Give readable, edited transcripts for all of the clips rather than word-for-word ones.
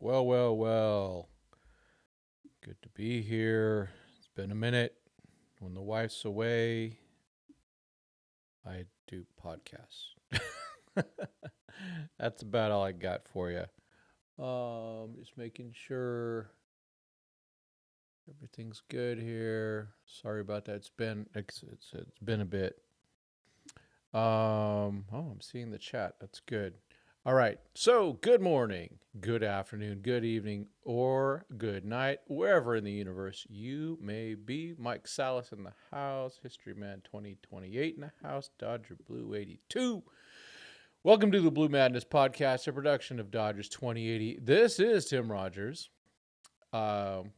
Well, well, well. Good to be here. It's been a minute. When the wife's away, I do podcasts. That's about all I got for you. Just making sure everything's good here. Sorry about that. It's been a bit. I'm seeing the chat. That's good. All right. So, good morning, good afternoon, good evening, or good night, wherever in the universe you may be. Mike Salas in the house, History Man 2028 in the house, Dodger Blue 82. Welcome to the Blue Madness Podcast, a production of Dodgers 2080. This is Tim Rogers, and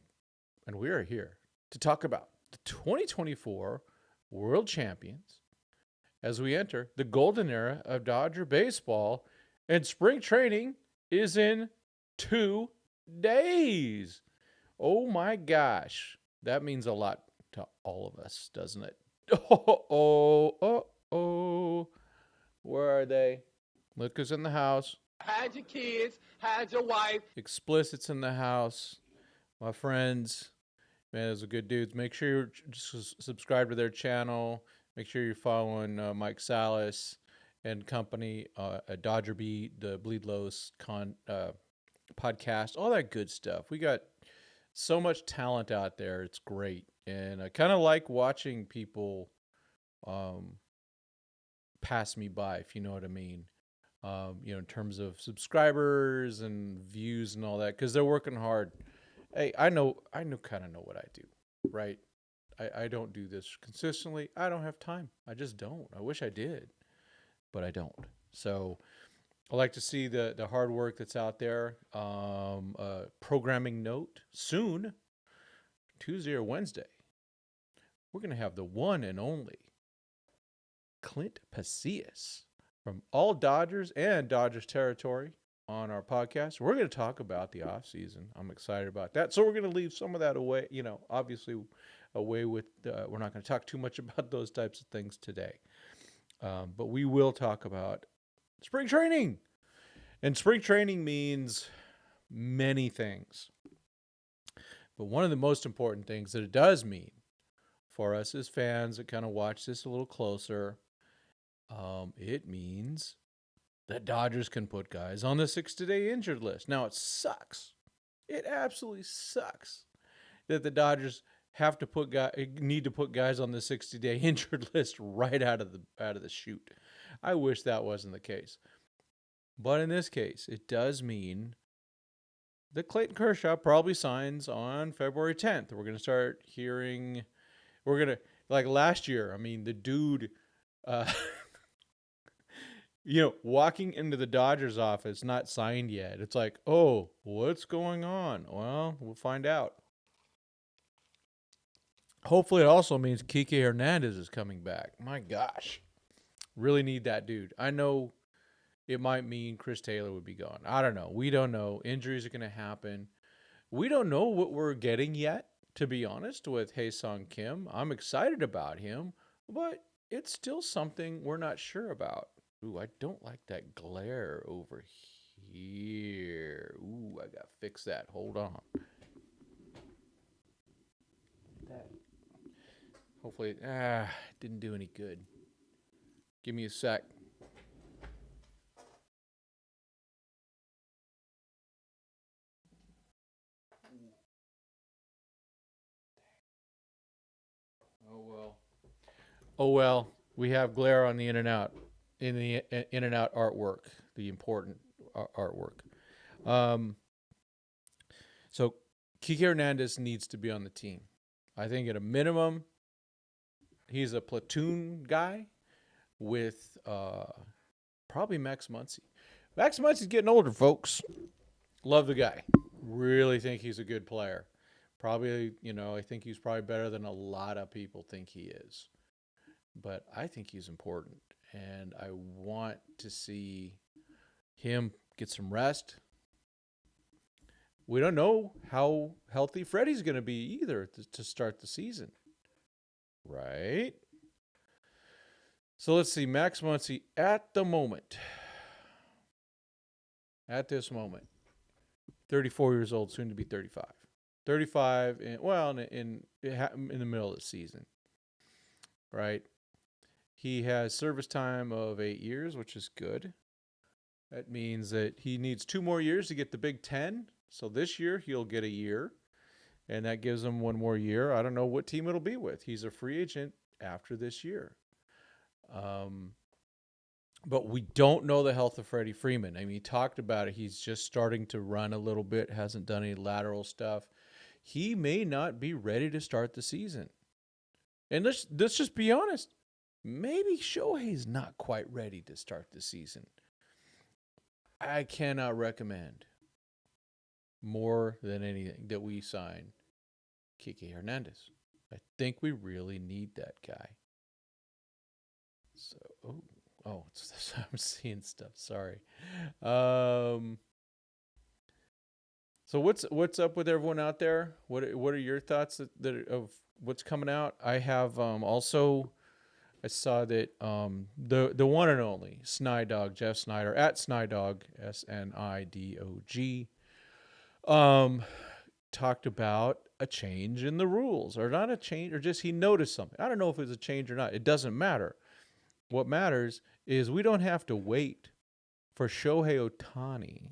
we are here to talk about the 2024 World Champions as we enter the golden era of Dodger baseball. And spring training is in 2 days. Oh my gosh. That means a lot to all of us, doesn't it? Oh. Where are they? Look who's in the house. Hide your kids, hide your wife. Explicit's in the house. My friends, man, those are good dudes. Make sure you subscribe to their channel. Make sure you're following Mike Salas and company at Dodger Beat, the Bleed Lows podcast, all that good stuff. We got so much talent out there. It's great. And I kind of like watching people pass me by, if you know what I mean. In terms of subscribers and views and all that, because they're working hard. Hey, I kind of know what I do, right? I don't do this consistently. I don't have time. I just don't. I wish I did, but I don't. So I like to see the hard work that's out there. Programming note, soon, Tuesday or Wednesday, we're going to have the one and only Clint Pasillas from all Dodgers and Dodgers territory on our podcast. We're going to talk about the offseason. I'm excited about that. So we're going to leave some of that away, obviously away with, we're not going to talk too much about those types of things today. But we will talk about spring training. And spring training means many things. But one of the most important things that it does mean for us as fans that kind of watch this a little closer, it means that Dodgers can put guys on the 60-day injured list. Now, it sucks. It absolutely sucks that the Dodgers need to put guys on the 60-day injured list right out of the chute. I wish that wasn't the case. But in this case, it does mean that Clayton Kershaw probably signs on February 10th. We're going to start hearing, like last year, the dude, walking into the Dodgers office, not signed yet. It's like, oh, what's going on? Well, we'll find out. Hopefully it also means Kiké Hernandez is coming back. My gosh. Really need that dude. I know it might mean Chris Taylor would be gone. I don't know. We don't know. Injuries are going to happen. We don't know what we're getting yet, to be honest, with Hae-Sung Kim. I'm excited about him, but it's still something we're not sure about. Ooh, I don't like that glare over here. Ooh, I got to fix that. Hold on. Hopefully, it didn't do any good. Give me a sec. Oh well. We have glare on the in and out artwork, the important artwork. So Kiké Hernandez needs to be on the team. I think at a minimum, he's a platoon guy with probably Max Muncy. Max Muncy's getting older, folks. Love the guy. Really think he's a good player. Probably, I think he's probably better than a lot of people think he is. But I think he's important. And I want to see him get some rest. We don't know how healthy Freddie's going to be either to start the season. Right? So let's see. Max Muncy at this moment, 34 years old, soon to be 35. 35, in the middle of the season, right? He has service time of 8 years, which is good. That means that he needs 2 more years to get the Big Ten. So this year he'll get a year, and that gives him 1 more year. I don't know what team it'll be with. He's a free agent after this year. But we don't know the health of Freddie Freeman. I mean, he talked about it. He's just starting to run a little bit, hasn't done any lateral stuff. He may not be ready to start the season. And let's just be honest. Maybe Shohei's not quite ready to start the season. I cannot recommend more than anything that we sign Kiké Hernandez. I think we really need that guy. So, I'm seeing stuff. Sorry. So what's up with everyone out there? What are your thoughts of what's coming out? I have also. I saw that the one and only Snydog, Jeff Snyder, at Snydog, SNIDOG, talked about a change in the rules, or not a change, or just he noticed something. I don't know if it's a change or not. It doesn't matter. What matters is we don't have to wait for Shohei Ohtani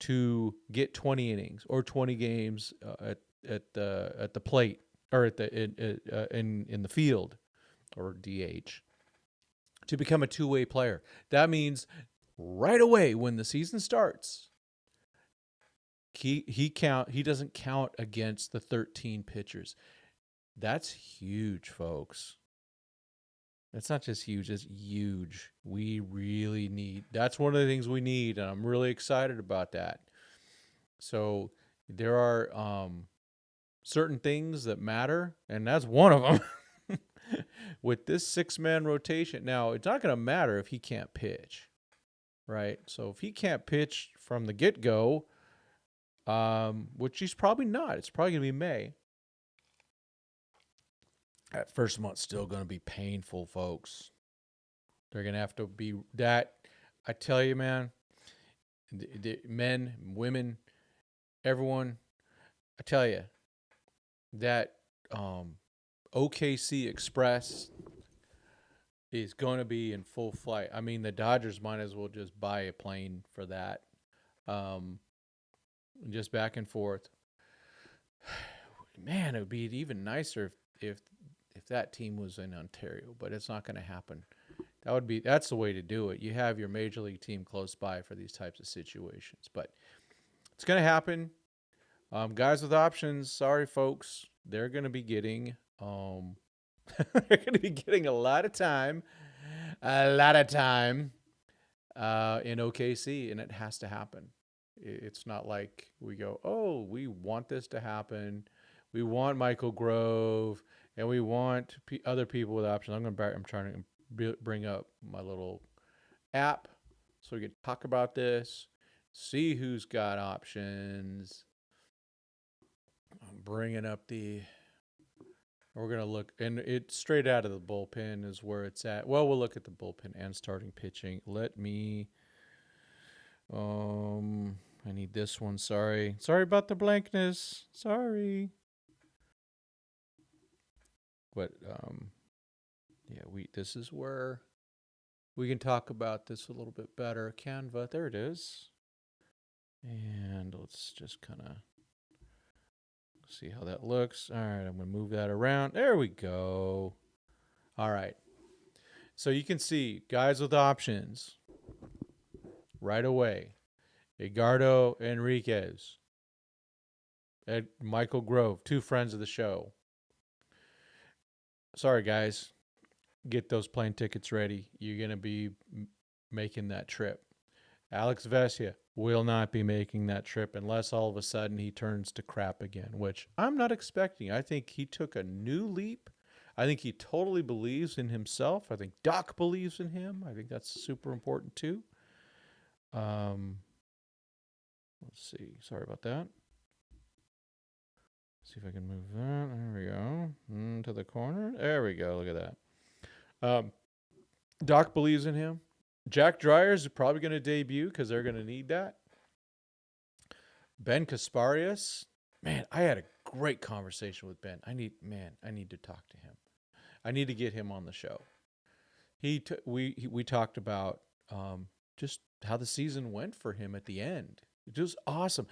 to get 20 innings or 20 games at the plate, or in the field, or DH, to become a two-way player. That means right away when the season starts, he doesn't count against the 13 pitchers. That's huge, folks. It's not just huge, it's huge. We really need, that's one of the things we need, and I'm really excited about that. So there are certain things that matter, and that's one of them. With this 6-man rotation, now it's not going to matter if he can't pitch, right? So if he can't pitch from the get-go, which he's probably not, it's probably going to be May. That first month's still going to be painful, folks. They're going to have to be that. I tell you, man, the men, women, everyone, I tell you, that OKC Express is going to be in full flight. I mean, the Dodgers might as well just buy a plane for that. Just back and forth. Man, it would be even nicer if that team was in Ontario, but it's not going to happen. That's the way to do it. You have your major league team close by for these types of situations, but it's going to happen. Guys with options, sorry folks, they're going to be getting they're going to be getting a lot of time in OKC, and it has to happen. It's not like we go, oh, we want this to happen. We want Michael Grove, and we want other people with options. I'm trying to bring up my little app so we can talk about this, see who's got options. I'm bringing up we're going to look, and it's straight out of the bullpen is where it's at. Well, we'll look at the bullpen and starting pitching. Let me, I need this one. Sorry about the blankness. Sorry. But, this is where we can talk about this a little bit better. Canva, there it is. And let's just kind of see how that looks. All right, I'm going to move that around. There we go. All right. So you can see guys with options right away. Edgardo Enriquez, Michael Grove, 2 friends of the show. Sorry, guys. Get those plane tickets ready. You're going to be making that trip. Alex Vesia will not be making that trip unless all of a sudden he turns to crap again, which I'm not expecting. I think he took a new leap. I think he totally believes in himself. I think Doc believes in him. I think that's super important too. Let's see. Sorry about that. See if I can move that. There we go. To the corner. There we go. Look at that. Doc believes in him. Jack Dryers is probably going to debut because they're going to need that. Ben Kasparius, man, I had a great conversation with Ben. I need to talk to him. I need to get him on the show. We talked about just how the season went for him at the end. It was awesome.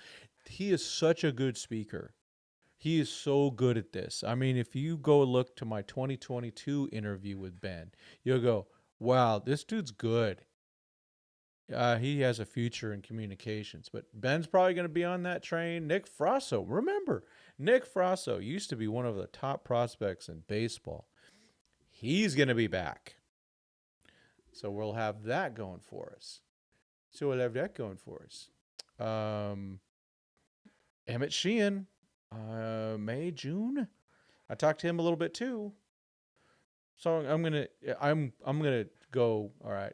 He is such a good speaker. He is so good at this. I mean, if you go look to my 2022 interview with Ben, you'll go, wow, this dude's good. He has a future in communications. But Ben's probably going to be on that train. Nick Frasso, remember, Nick Frasso used to be one of the top prospects in baseball. He's going to be back. So we'll have that going for us. Emmett Sheehan, May, June. I talked to him a little bit too. So I'm gonna go. All right.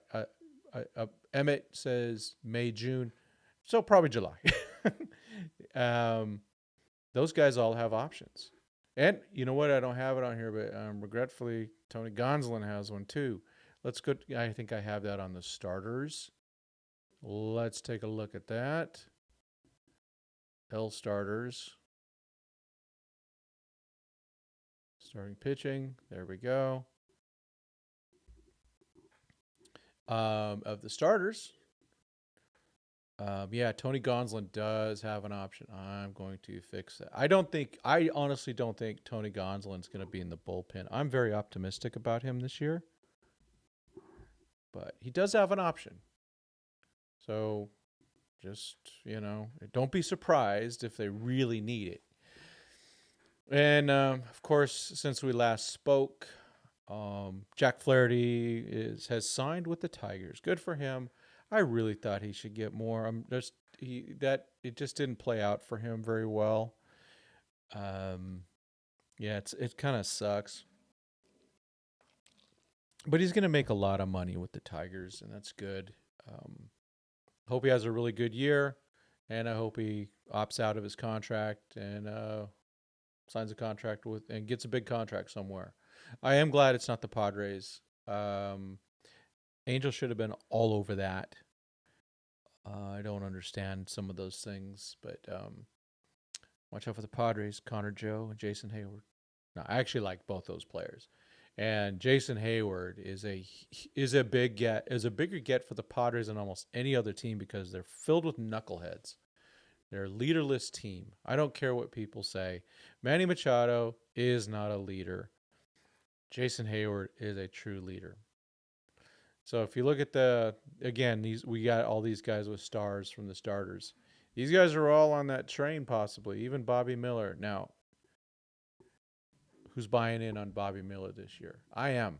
Emmett says May, June, so probably July. Those guys all have options. And you know what? I don't have it on here, but regretfully, Tony Gonsolin has one too. Let's go. I think I have that on the starters. Let's take a look at that. L starters. Starting pitching. There we go. Of the starters, Tony Gonsolin does have an option. I'm going to fix that. I honestly don't think Tony Gonsolin's going to be in the bullpen. I'm very optimistic about him this year, but he does have an option. So just, don't be surprised if they really need it. And, of course, since we last spoke, Jack Flaherty has signed with the Tigers. Good for him. I really thought he should get more. It just didn't play out for him very well. It kind of sucks. But he's going to make a lot of money with the Tigers, and that's good. Hope he has a really good year, and I hope he opts out of his contract and signs a contract and gets a big contract somewhere. I am glad it's not the Padres. Angels should have been all over that. I don't understand some of those things, but watch out for the Padres, Connor Joe and Jason Hayward. No, I actually like both those players. And Jason Hayward is a bigger get for the Padres than almost any other team because they're filled with knuckleheads. They're a leaderless team. I don't care what people say. Manny Machado is not a leader. Jason Hayward is a true leader. So if you look at we got all these guys with stars from the starters. These guys are all on that train possibly, even Bobby Miller. Now, who's buying in on Bobby Miller this year? I am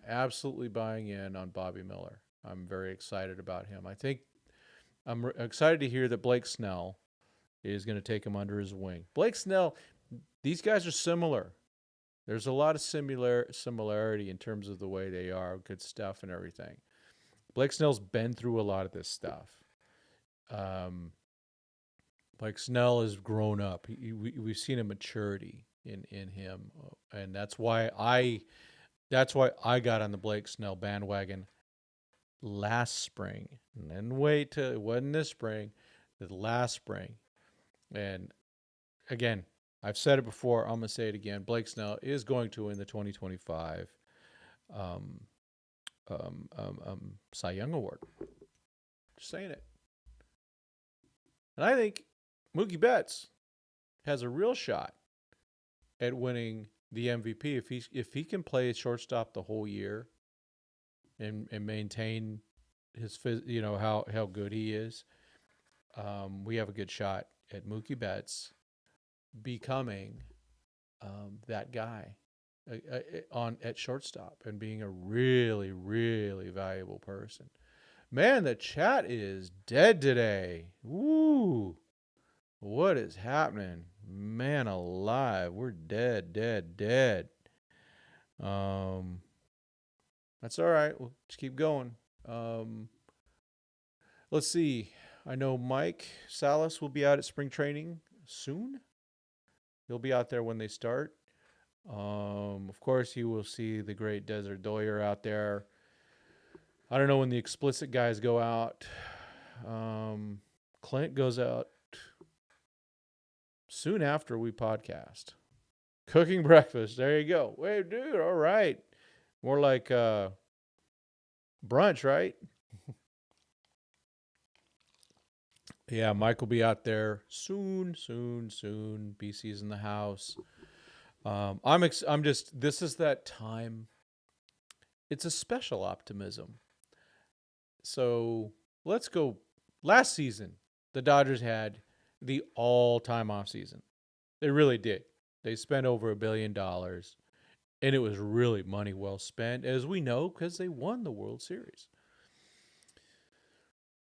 absolutely buying in on Bobby Miller. I'm very excited about him. I'm excited to hear that Blake Snell is going to take him under his wing. Blake Snell, these guys are similar. There's a lot of similarity in terms of the way they are, good stuff and everything. Blake Snell's been through a lot of this stuff. Blake Snell has grown up. We've seen a maturity in him, and that's why I got on the Blake Snell bandwagon last spring, and then wait till it wasn't this spring, the last spring. And again, I've said it before, I'm going to say it again. Blake Snell is going to win the 2025 Cy Young Award. Just saying it. And I think Mookie Betts has a real shot at winning the MVP if he can play shortstop the whole year and maintain his how good he is. We have a good shot at Mookie Betts becoming that guy at shortstop and being a really, really valuable person. Man, the chat is dead today. Woo! What is happening? Man alive, we're dead. That's all right. We'll just keep going. Let's see. I know Mike Salas will be out at spring training soon. He'll be out there when they start. Of course, you will see the great Desert Doyer out there. I don't know when the explicit guys go out. Clint goes out soon after we podcast. Cooking breakfast. There you go. Wait, dude. All right. More like brunch, right? Yeah, Mike will be out there soon. BC's in the house. I'm just. This is that time. It's a special optimism. So let's go. Last season, the Dodgers had the all-time offseason. They really did. They spent over $1 billion, and it was really money well spent, as we know, because they won the World Series.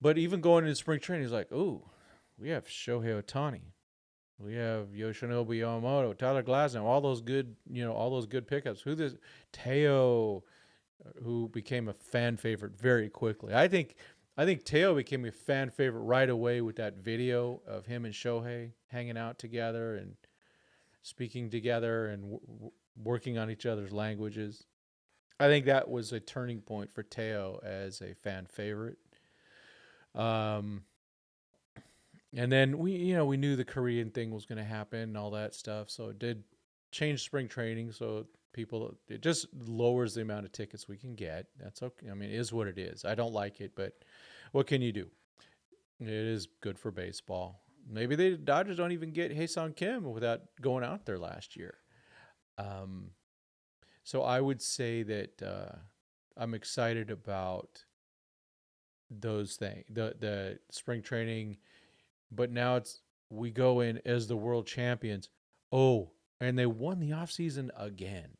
But even going into spring training, it's like, oh, we have Shohei Ohtani, we have Yoshinobu Yamamoto, Tyler Glasnow, all those good pickups. Who this Teo, who became a fan favorite very quickly. I think Teo became a fan favorite right away with that video of him and Shohei hanging out together and speaking together and working on each other's languages. I think that was a turning point for Teo as a fan favorite. And then we knew the Korean thing was going to happen and all that stuff. So it did change spring training. So it just lowers the amount of tickets we can get. That's okay. I mean, it is what it is. I don't like it, but what can you do? It is good for baseball. Maybe the Dodgers don't even get Hae-Sung Kim without going out there last year. So I would say that I'm excited about those things, the spring training, but now we go in as the world champions. Oh, and they won the offseason again.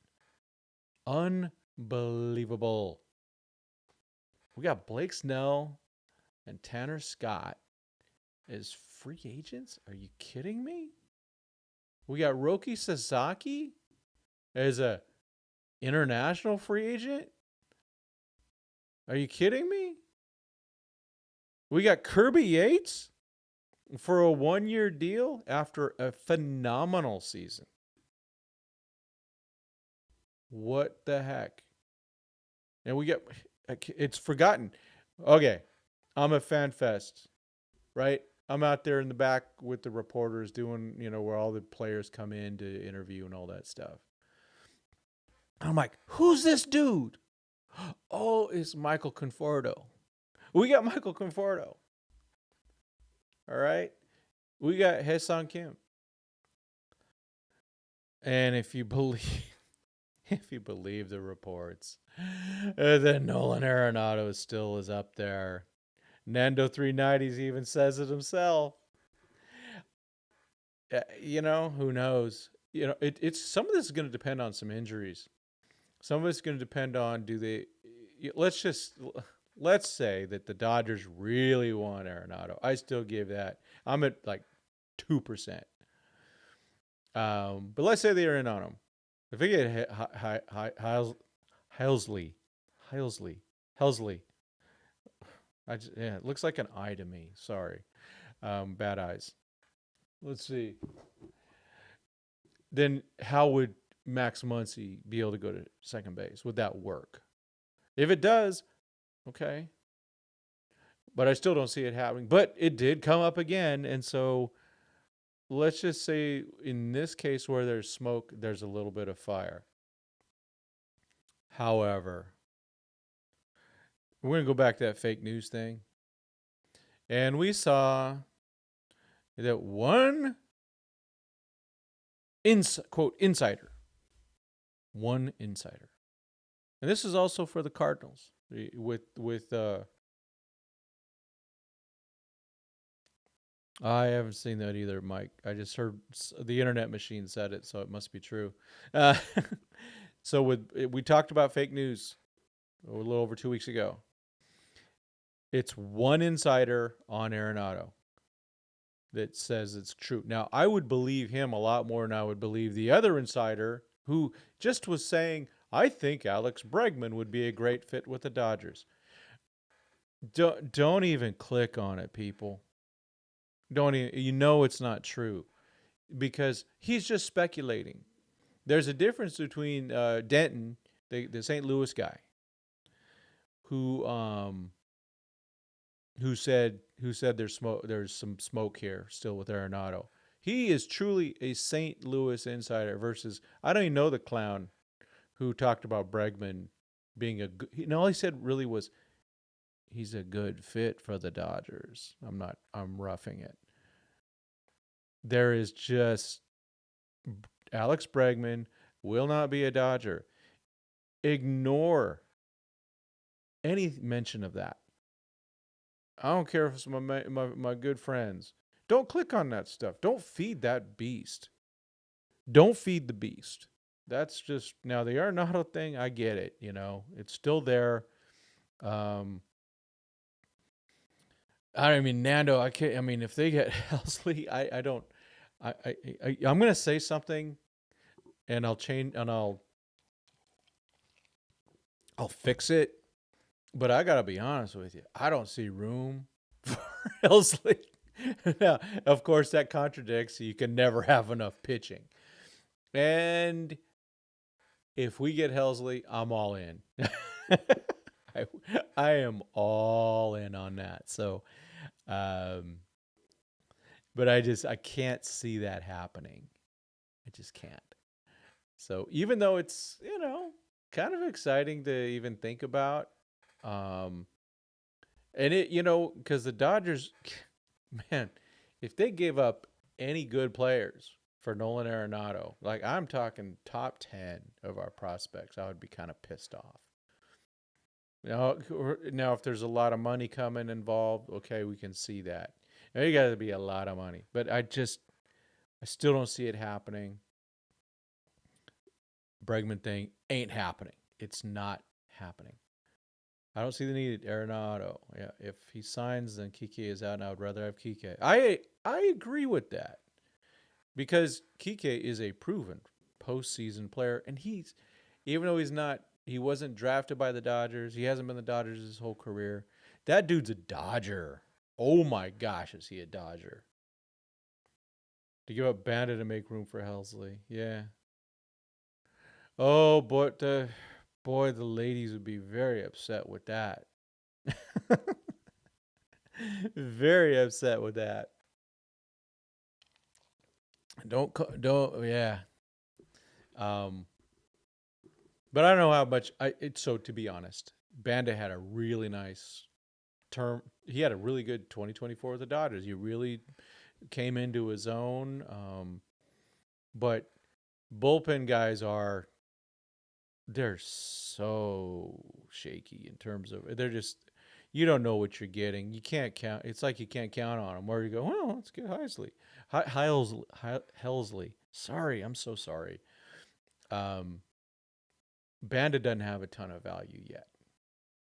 Unbelievable. We got Blake Snell and Tanner Scott as free agents? Are you kidding me? We got Roki Sasaki as a international free agent? Are you kidding me? We got Kirby Yates for a 1-year deal after a phenomenal season. What the heck? And it's forgotten. Okay, I'm a fan fest, right? I'm out there in the back with the reporters doing, where all the players come in to interview and all that stuff. I'm like, who's this dude? Oh, it's Michael Conforto. We got Michael Conforto. All right. We got Hae-Sung Kim. And if you believe the reports, then Nolan Arenado still is up there. Nando 390s even says it himself. Who knows? It's some of this is going to depend on some injuries. Some of it's going to depend on let's say that the Dodgers really want Arenado. I still give that. I'm at like 2%. But let's say they're in on him. If they get Helsley. It looks like an eye to me. Sorry. Bad eyes. Let's see. Then how would Max Muncy be able to go to second base? Would that work? If it does, okay. But I still don't see it happening. But it did come up again. And so let's just say in this case where there's smoke, there's a little bit of fire. However, we're going to go back to that fake news thing. And we saw that one quote insider. One insider. And this is also for the Cardinals with I haven't seen that either, Mike. I just heard the internet machine said it, so it must be true. So we talked about fake news a little over 2 weeks ago. It's one insider on Arenado that says it's true. Now, I would believe him a lot more than I would believe the other insider who just was saying, I think Alex Bregman would be a great fit with the Dodgers. Don't even click on it, people. It's not true because he's just speculating. There's a difference between Denton, the St. Louis guy, who said there's some smoke here still with Arenado. He is truly a St. Louis insider versus I don't even know the clown who talked about Bregman being a good. All he said really was he's a good fit for the Dodgers. I'm roughing it. There is just Alex Bregman will not be a Dodger. Ignore any mention of that. I don't care if it's my good friends. Don't click on that stuff. Don't feed that beast. Don't feed the beast. That's just now the Arenado thing. I get it. It's still there. I mean, Nando. I can't. I mean, if they get Helsley, I don't. I'm gonna say something, and I'll change, and I'll fix it. But I gotta be honest with you. I don't see room for Helsley. Now, of course, that contradicts. You can never have enough pitching. And if we get Helsley, I'm all in. I am all in on that. So, but I can't see that happening. I just can't. So even though it's, kind of exciting to even think about, and it, because the Dodgers, man, if they give up any good players for Nolan Arenado, like I'm talking top 10 of our prospects, I would be kind of pissed off. Now, if there's a lot of money coming involved, okay, we can see that. Now, you got to be a lot of money, but I still don't see it happening. Bregman thing ain't happening. It's not happening. I don't see the need. Arenado, yeah. If he signs, then Kiké is out, and I would rather have Kiké. I agree with that because Kiké is a proven postseason player, and even though he wasn't drafted by the Dodgers, he hasn't been the Dodgers his whole career. That dude's a Dodger. Oh my gosh, is he a Dodger? To give up Bandit to make room for Helsley, yeah. Oh, but the ladies would be very upset with that. Very upset with that. Don't, yeah. But I don't know how much so to be honest, Banda had a really nice term. He had a really good 2024 with the Dodgers. He really came into his own. But bullpen guys they're so shaky in terms of you don't know what you're getting. You can't count. It's like you can't count on them. Where you go, well, let's get Helsley. Helsley. Sorry, I'm so sorry. Banda doesn't have a ton of value yet.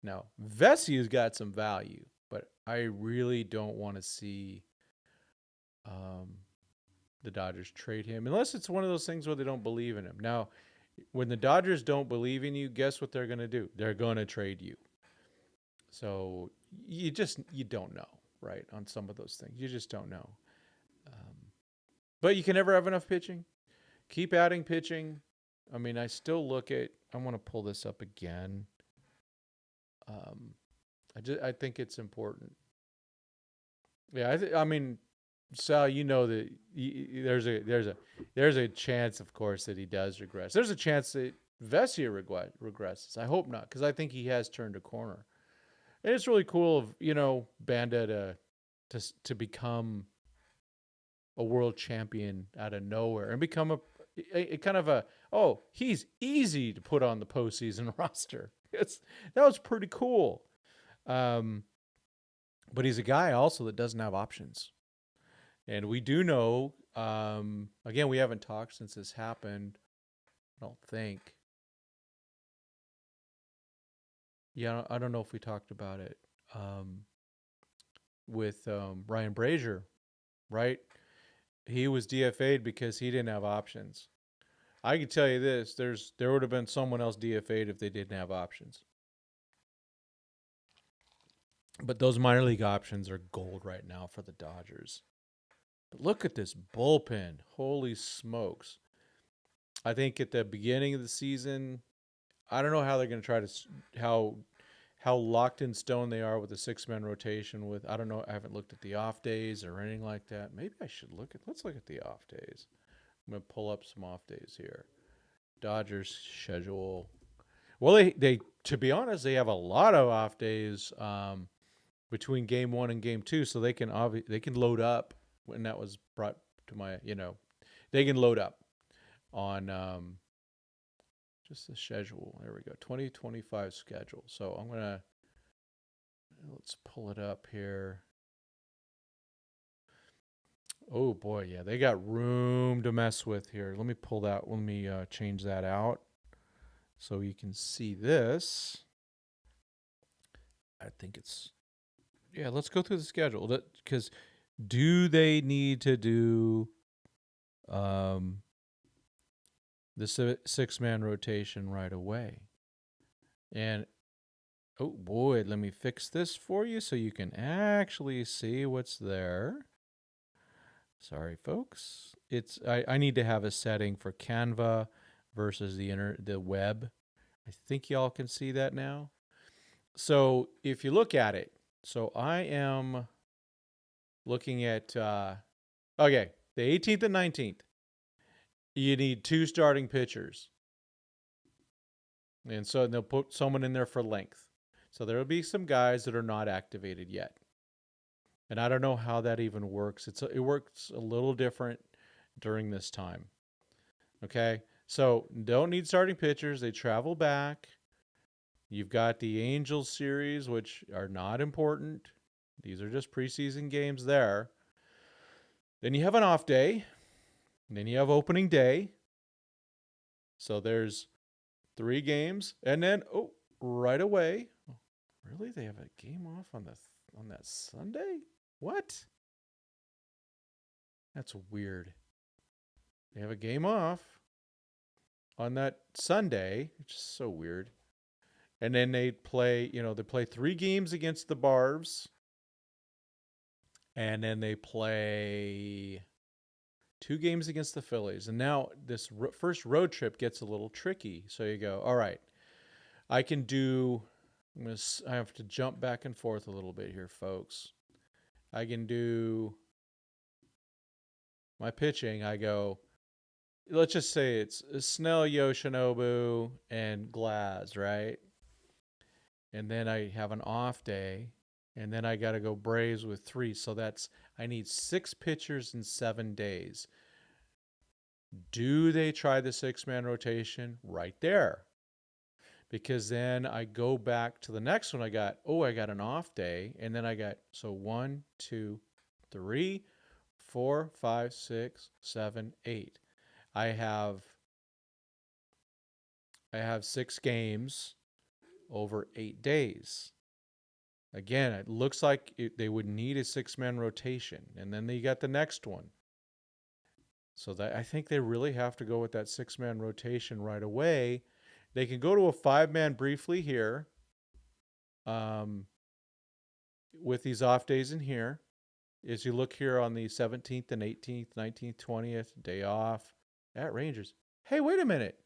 Now, Vessia's got some value, but I really don't want to see the Dodgers trade him unless it's one of those things where they don't believe in him. Now, when the Dodgers don't believe in you, guess what they're going to do? They're going to trade you. So you don't know, right? On some of those things, you just don't know. But you can never have enough pitching. Keep adding pitching. I mean, I still look at. I want to pull this up again. I think it's important. Yeah, I mean, Sal, you know that there's a chance, of course, that he does regress. There's a chance that Vesia regresses. I hope not, because I think he has turned a corner. And it's really cool of Banda to become a world champion out of nowhere and become a kind of he's easy to put on the postseason roster. That was pretty cool. But he's a guy also that doesn't have options. And we do know, again, we haven't talked since this happened, I don't think. Yeah, I don't know if we talked about it with Ryan Brazier, right? He was DFA'd because he didn't have options. I can tell you this, there would have been someone else DFA'd if they didn't have options. But those minor league options are gold right now for the Dodgers. But look at this bullpen. Holy smokes. I think at the beginning of the season, I don't know how they're going to try to how locked in stone they are with the 6-man rotation. With I don't know, I haven't looked at the off days or anything like that. Maybe I should let's look at the off days. I'm gonna pull up some off days here. Dodgers schedule. Well, they to be honest, they have a lot of off days between game 1 and game 2, so they can load up. When that was brought to my, they can load up on just the schedule. There we go, 2025 schedule. So let's pull it up here. Oh boy, yeah, they got room to mess with here. Let me pull that. Let me change that out so you can see this. I think it's, yeah, let's go through the schedule. Because do they need to do the 6-man rotation right away? And oh boy, let me fix this for you so you can actually see what's there. Sorry, folks. I need to have a setting for Canva versus the web. I think y'all can see that now. So if you look at it, so I am looking at okay, the 18th and 19th. You need 2 starting pitchers. And so they'll put someone in there for length. So there will be some guys that are not activated yet. And I don't know how that even works. It works a little different during this time. Okay? So don't need starting pitchers. They travel back. You've got the Angels series, which are not important. These are just preseason games there. Then you have an off day. And then you have opening day. So there's 3 games. And then, right away. Really? They have a game off on that Sunday? What? That's weird. They have a game off on that Sunday, which is so weird. And then they play 3 games against the Barbs. And then they play 2 games against the Phillies. And now this first road trip gets a little tricky. So you go, all right, I have to jump back and forth a little bit here, folks. I can do my pitching. I go, let's just say it's Snell, Yoshinobu, and Glaz, right? And then I have an off day, and then I got to go Braves with 3. So I need 6 pitchers in 7 days. Do they try the 6-man rotation? Right there. Because then I go back to the next one. I got an off day. And then I got, 1, 2, 3, 4, 5, 6, 7, 8. I have 6 games over 8 days. Again, it looks like they would need a 6-man rotation. And then they got the next one. So that I think they really have to go with that 6-man rotation right away. They can go to a 5-man briefly here with these off days in here. As you look here on the 17th and 18th, 19th, 20th, day off at Rangers. Hey, wait a minute.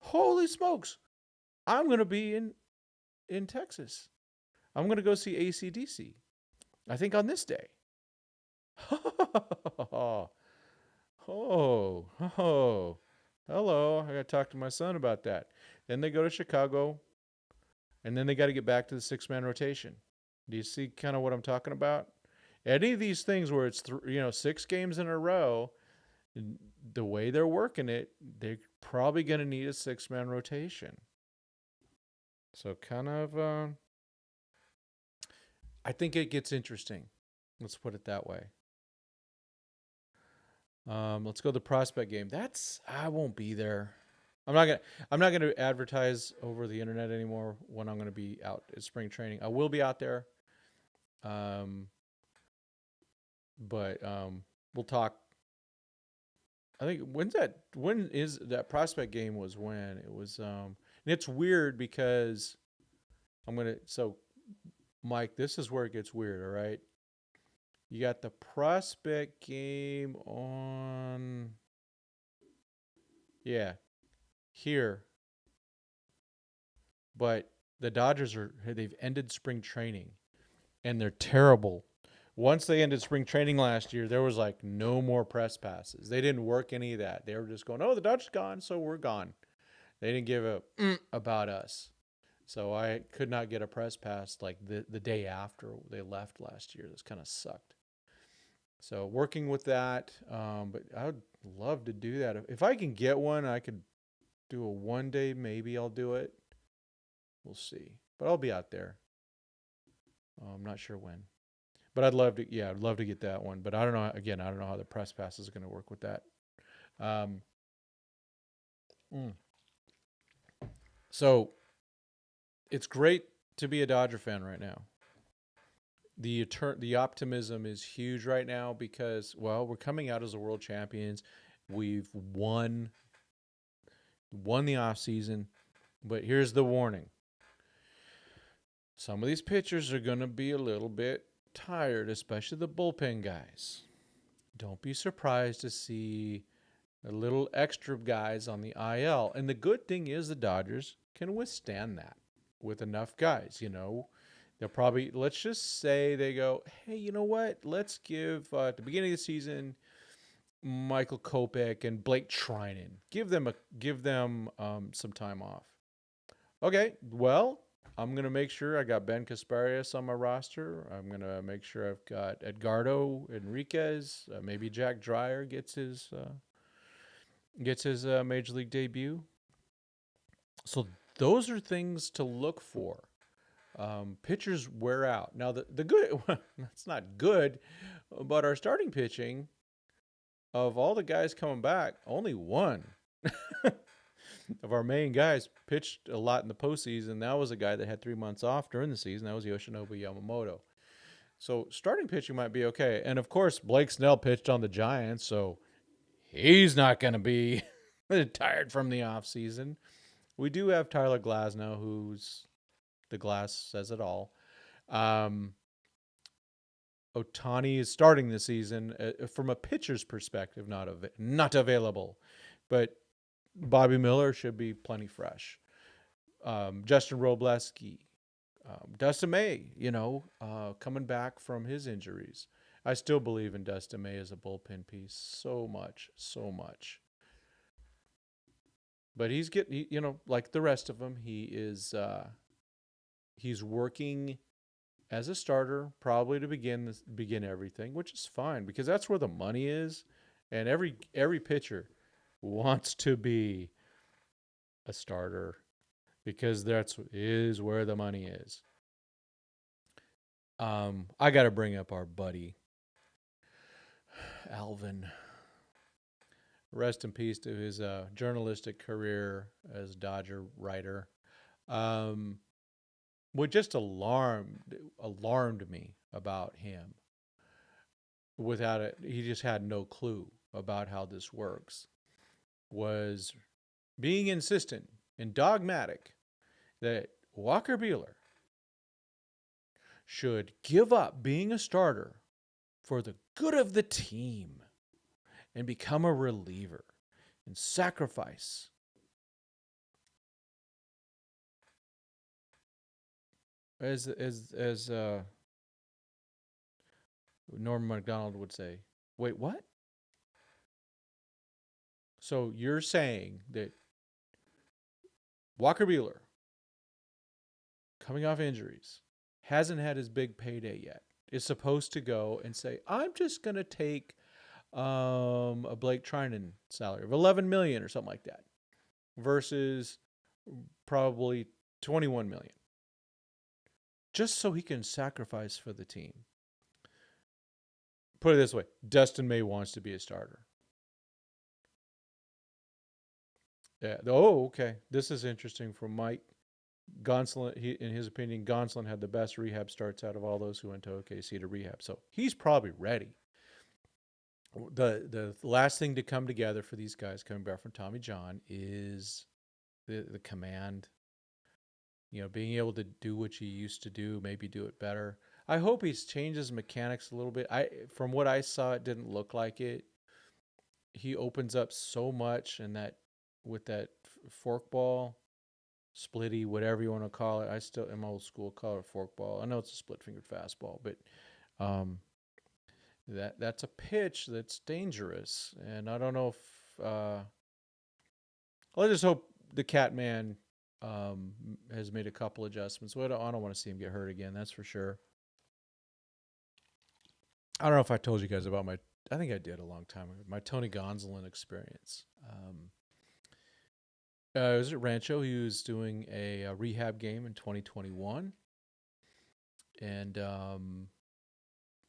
Holy smokes. I'm going to be in Texas. I'm going to go see AC/DC. I think on this day. Hello. I got to talk to my son about that. Then they go to Chicago, and then they got to get back to the 6-man rotation. Do you see kind of what I'm talking about? Any of these things where it's 6 games in a row, the way they're working it, they're probably going to need a 6-man rotation. So kind of, I think it gets interesting. Let's put it that way. Let's go to the prospect game. I won't be there. I'm not gonna advertise over the internet anymore when I'm gonna be out at spring training. I will be out there. But we'll talk. I think when is that prospect game was when it was and it's weird because Mike, this is where it gets weird, all right? You got the prospect game on here. But the Dodgers they've ended spring training and they're terrible. Once they ended spring training last year, there was like no more press passes. They didn't work any of that. They were just going, "Oh, the Dodgers gone, so we're gone." They didn't give a about us. So I could not get a press pass like the day after they left last year. This kind of sucked. So working with that, but I would love to do that. If I can get one, I could do a 1 day. Maybe I'll do it. We'll see. But I'll be out there. I'm not sure when. But I'd love to. Yeah, I'd love to get that one. But I don't know. Again, I don't know how the press pass is going to work with that. Um, So it's great to be a Dodger fan right now. The optimism is huge right now because, well, we're coming out as the world champions. We've won the offseason, but here's the warning. Some of these pitchers are going to be a little bit tired, especially the bullpen guys. Don't be surprised to see a little extra guys on the IL. And the good thing is the Dodgers can withstand that with enough guys, They'll probably, let's just say they go, hey, you know what? Let's give, at the beginning of the season, Michael Kopech and Blake Trinan. Give them some time off. Okay, well, I'm going to make sure I got Ben Kasparias on my roster. I'm going to make sure I've got Edgardo Enriquez. Maybe Jack Dreyer gets his major league debut. So those are things to look for. Pitchers wear out. Now the good, that's not good, but our starting pitching, of all the guys coming back, only one of our main guys pitched a lot in the postseason. That was a guy that had 3 months off during the season. That was Yoshinobu Yamamoto. So starting pitching might be okay. And of course, Blake Snell pitched on the Giants, so he's not going to be tired from the offseason. We do have Tyler Glasnow, who's the glass says it all. Ohtani is starting the season from a pitcher's perspective, not available, but Bobby Miller should be plenty fresh. Justin Robleski, Dustin May, coming back from his injuries. I still believe in Dustin May as a bullpen piece so much. But he's getting, like the rest of them, he's working as a starter, probably to begin everything, which is fine because that's where the money is, and every pitcher wants to be a starter because that is where the money is. I got to bring up our buddy Alvin. Rest in peace to his journalistic career as Dodger writer. What just alarmed me about him, without it, he just had no clue about how this works, was being insistent and dogmatic that Walker Buehler should give up being a starter for the good of the team and become a reliever and sacrifice as Norman MacDonald would say. Wait, what? So you're saying that Walker Buehler, coming off injuries, hasn't had his big payday yet, is supposed to go and say, I'm just going to take a Blake Trinan salary of $11 million or something like that versus probably $21 million, just so he can sacrifice for the team. Put it this way, Dustin May wants to be a starter. Yeah. Oh, okay. This is interesting from Mike Gonsolin. In his opinion, Gonsolin had the best rehab starts out of all those who went to OKC to rehab. So he's probably ready. The last thing to come together for these guys coming back from Tommy John is the command. Being able to do what you used to do, maybe do it better. I hope he's changed his mechanics a little bit. From what I saw, it didn't look like it. He opens up so much, and that with that fork ball, splitty, whatever you want to call it. I still am old school, call it a forkball. I know it's a split-fingered fastball, but that's a pitch that's dangerous. And I don't know if I just hope the Catman has made a couple adjustments. I don't want to see him get hurt again. That's for sure. I don't know if I told you guys about I think I did a long time ago, my Tony Gonsolin experience. I was at Rancho. He was doing a rehab game in 2021. And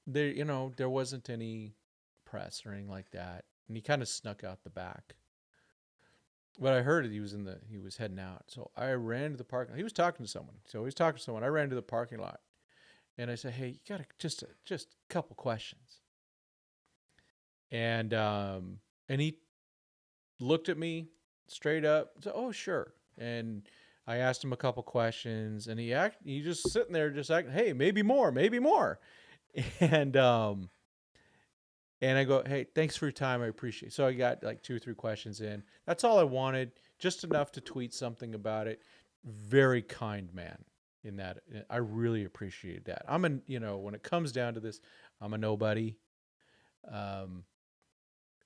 there wasn't any press or anything like that. And he kind of snuck out the back. But I heard he was heading out. So I ran to the parking lot. He was talking to someone. I ran to the parking lot. And I said, "Hey, you got just a couple questions." And he looked at me straight up and said, "Oh, sure." And I asked him a couple questions, and he just sitting there just acting, "Hey, maybe more." And I go, "Hey, thanks for your time. I appreciate it." So I got like 2 or 3 questions in. That's all I wanted, just enough to tweet something about it. Very kind man in that. I really appreciate that. When it comes down to this, I'm a nobody. And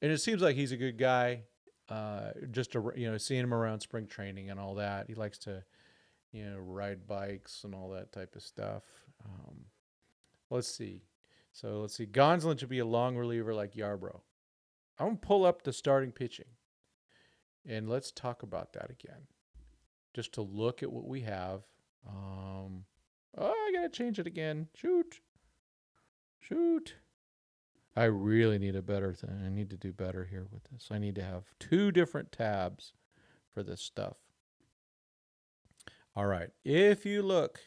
it seems like he's a good guy. Just seeing him around spring training and all that. He likes to, ride bikes and all that type of stuff. Let's see. Gonsolin should be a long reliever like Yarbrough. I'm going to pull up the starting pitching. And let's talk about that again. Just to look at what we have. I got to change it again. Shoot. I really need a better thing. I need to do better here with this. I need to have 2 different tabs for this stuff. All right. If you look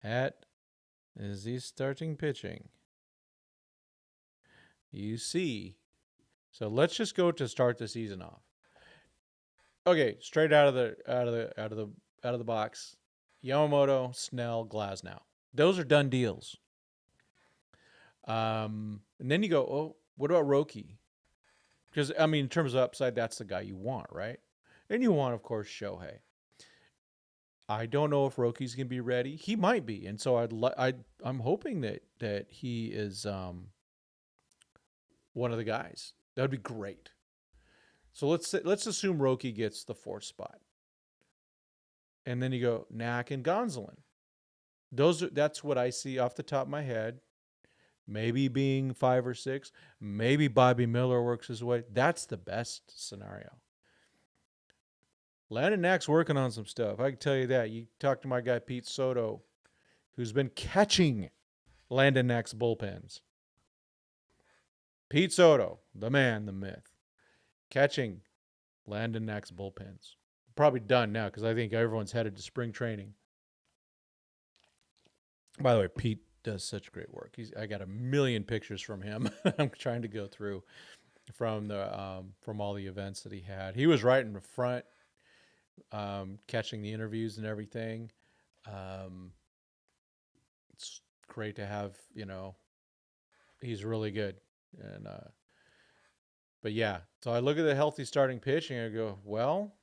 at the starting pitching, you see. So let's just go to start the season off. Okay, straight out of the box. Yamamoto, Snell, Glasnow. Those are done deals. And then you go, oh, what about Roki? Because, in terms of upside, that's the guy you want, right? And you want, of course, Shohei. I don't know if Roki's going to be ready. He might be. And so I'm hoping that he is one of the guys. That would be great. So let's assume Roki gets the 4th spot. And then you go, Knack and Gonsolin. That's what I see off the top of my head. Maybe being 5 or 6. Maybe Bobby Miller works his way. That's the best scenario. Landon Knack's working on some stuff. I can tell you that. You talk to my guy Pete Soto, who's been catching Landon Knack's bullpens. Pete Soto, the man, the myth, catching Landon Knack's bullpens. Probably done now because I think everyone's headed to spring training. By the way, Pete does such great work. I got a million pictures from him. I'm trying to go through from all the events that he had. He was right in the front, catching the interviews and everything. It's great to have, he's really good. And but yeah, so I look at the healthy starting pitching and I go, well,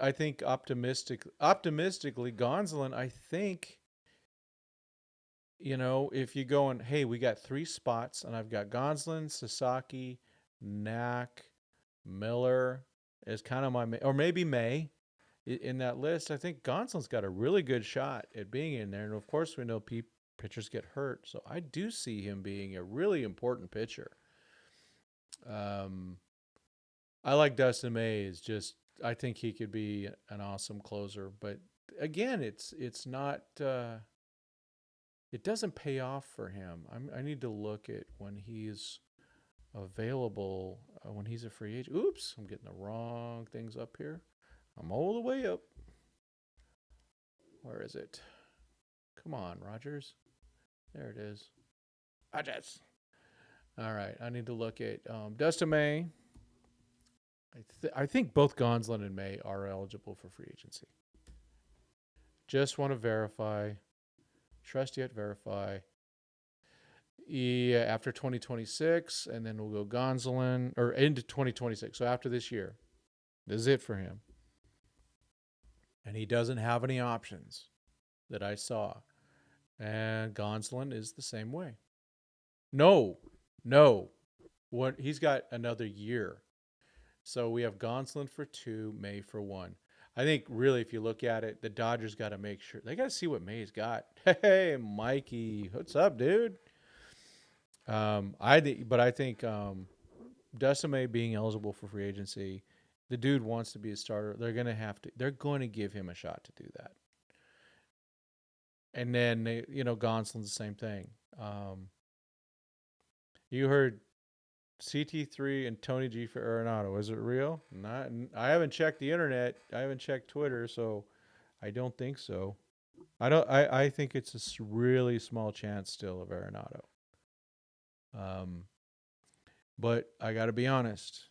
I think optimistically, Gonsolin, I think, if you're going, hey, we got 3 spots and I've got Gonsolin, Sasaki, Knack, Miller as kind of or maybe May in that list. I think Gonsolin's got a really good shot at being in there. And of course, we know pitchers get hurt. So I do see him being a really important pitcher. I like Dustin May. I think he could be an awesome closer. But again, it's not. It doesn't pay off for him. I need to look at when he's available, when he's a free agent. Oops, I'm getting the wrong things up here. I'm all the way up. Where is it? Come on, Rogers. There it is. Rogers. All right, I need to look at Dustin May. I think both Gonsolin and May are eligible for free agency. Just want to verify. Trust yet verify. Yeah, after 2026, and then we'll go Gonsolin, or into 2026. So after this year, this is it for him. And he doesn't have any options that I saw. And Gonsolin is the same way. No. What he's got another year. So we have Gonsolin for 2, May for 1. I think really, if you look at it, the Dodgers got to make sure they got to see what May's got. Hey, Mikey, what's up, dude? I think Dustin May being eligible for free agency, the dude wants to be a starter. They're going to give him a shot to do that. And then Gonsolin's the same thing. You heard CT3 and Tony G for Arenado. Is it real? Not. I haven't checked the internet. I haven't checked Twitter, so I don't think so. I think it's a really small chance still of Arenado. But I got to be honest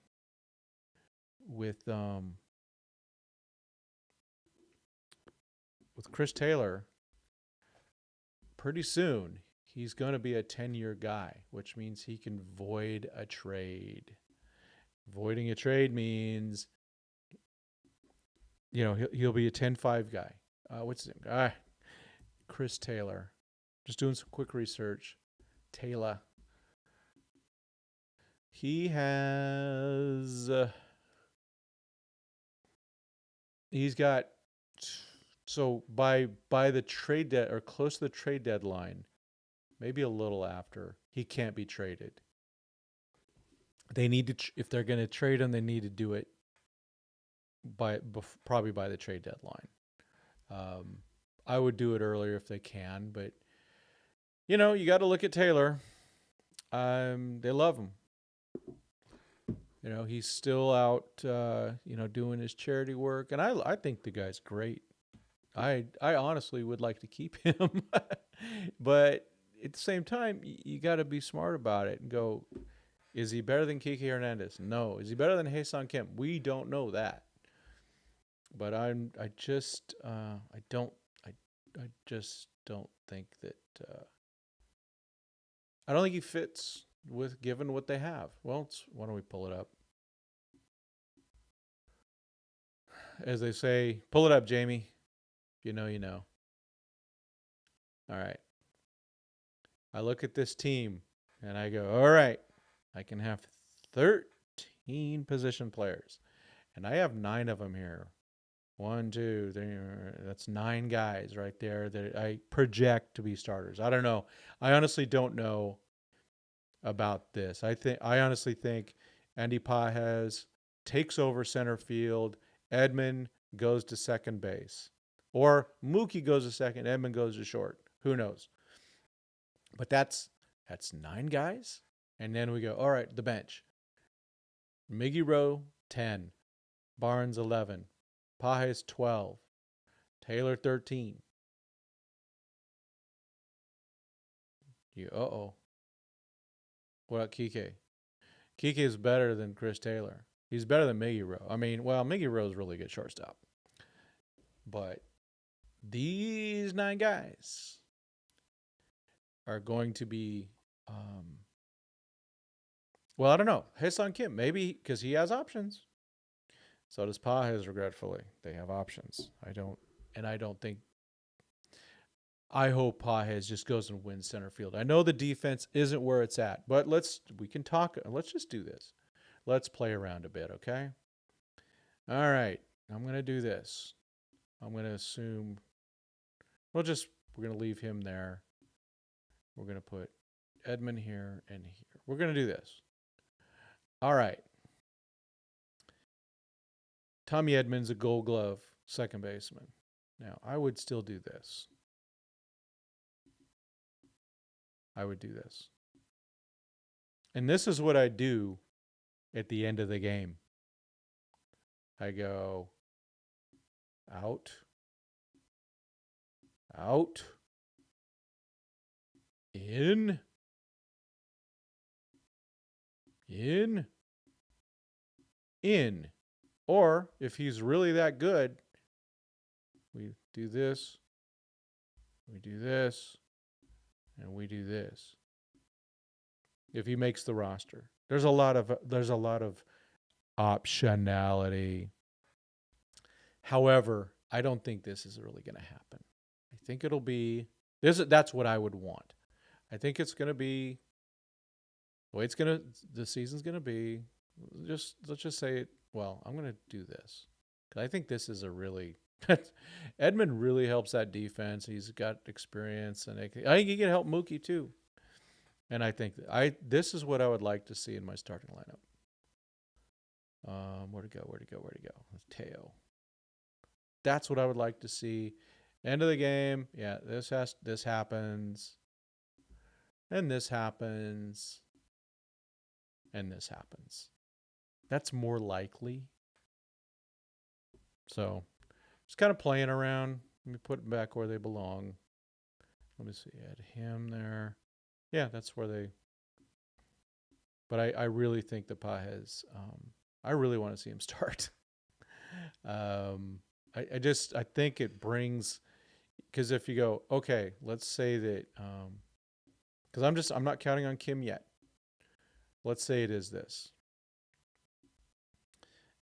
with Chris Taylor. Pretty soon, he's going to be a 10-year guy, which means he can void a trade. Voiding a trade means, he'll be a 10-5 guy. What's his name? Chris Taylor. Just doing some quick research. Taylor. He has. He's got. So by the trade or close to the trade deadline, maybe a little after, he can't be traded. They need to, if they're going to trade him, they need to do it probably by the trade deadline. I would do it earlier if they can, but you got to look at Taylor. They love him. He's still out, doing his charity work, and I think the guy's great. I honestly would like to keep him, but at the same time, you got to be smart about it and go, is he better than Kiké Hernandez? No. Is he better than Hae-Sung Kim? We don't know that. But I just don't think that I don't think he fits with given what they have. Well, why don't we pull it up? As they say, pull it up, Jamie. If you know. All right. I look at this team and I go, all right, I can have 13 position players. And I have 9 of them here. 1, 2, 3, that's 9 guys right there that I project to be starters. I don't know. I honestly don't know about this. I honestly think Andy Pages takes over center field. Edman goes to second base. Or Mookie goes to second, Edman goes to short. Who knows? But that's 9 guys. And then we go, all right, the bench. Miggy Rowe, 10. Barnes, 11. Pages, 12. Taylor, 13. What about Kiké? Kiké is better than Chris Taylor. He's better than Miggy Rowe. Miggy Rowe's really good shortstop. But these 9 guys are going to be, I don't know. Hae-Sung Kim, maybe because he has options. So does Pages, regretfully. They have options. I hope Pages just goes and wins center field. I know the defense isn't where it's at, but we can talk. Let's just do this. Let's play around a bit, okay? All right. I'm going to do this. I'm going to assume we're going to leave him there. We're going to put Edman here and here. We're going to do this. All right. Tommy Edman's a Gold Glove second baseman. Now, I would still do this. I would do this. And this is what I do at the end of the game. I go out, in, or if he's really that good, we do this, and we do this. If he makes the roster, there's a lot of optionality. However, I don't think this is really going to happen. I think it'll be this. That's what I would want. I think it's going to be the way the season's going to be. Let's just say it. Well, I'm going to do this because I think this is a really Edman really helps that defense. He's got experience, and I think he can help Mookie too. And I think this is what I would like to see in my starting lineup. Where to go? Teo. That's what I would like to see. End of the game. Yeah, this happens. And this happens. And this happens. That's more likely. So, just kind of playing around. Let me put them back where they belong. Let me see. Add him there. Yeah, that's where they. But I really think the Pajes. I really want to see him start. I think it brings, because if you go, okay, let's say that, because I'm not counting on Kim yet. Let's say it is this.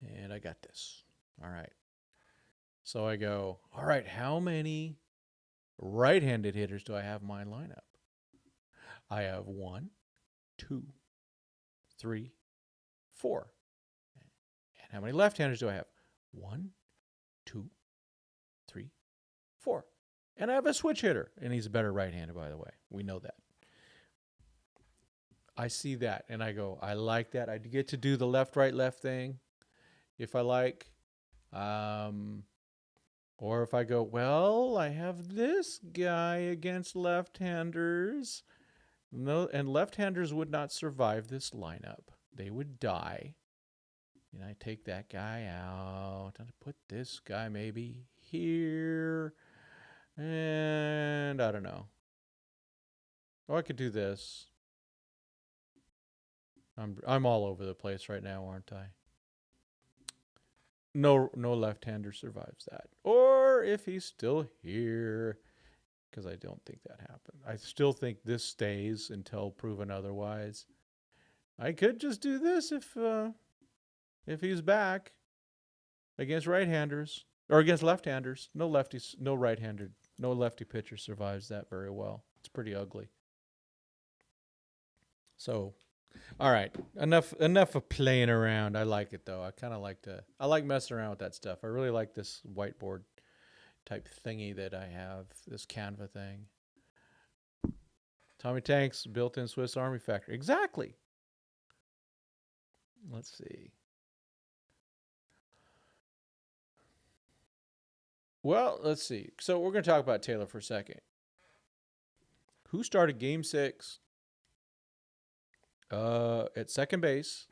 And I got this. All right. So I go, all right, how many right-handed hitters do I have in my lineup? I have 1, 2, 3, 4. And how many left-handers do I have? 1, 2, 3, 4. And I have a switch hitter. And he's a better right-hander, by the way. We know that. I see that, and I go, I like that. I get to do the left, right, left thing if I like. Or if I go, well, I have this guy against left-handers. No, and left-handers would not survive this lineup. They would die. And I take that guy out. I put this guy maybe here. And I don't know. Oh, I could do this. I'm all over the place right now, aren't I? No left-hander survives that. Or if he's still here, because I don't think that happened. I still think this stays until proven otherwise. I could just do this if he's back against right-handers or against left-handers. No lefties, no right-handed, no lefty pitcher survives that very well. It's pretty ugly. So, all right, enough of playing around. I like it though. I like messing around with that stuff. I really like this whiteboard type thingy that I have, this Canva thing. Tommy Tanks, built-in Swiss Army factory. Exactly. Let's see. Well, let's see. So we're going to talk about Taylor for a second. Who started Game 6 at second base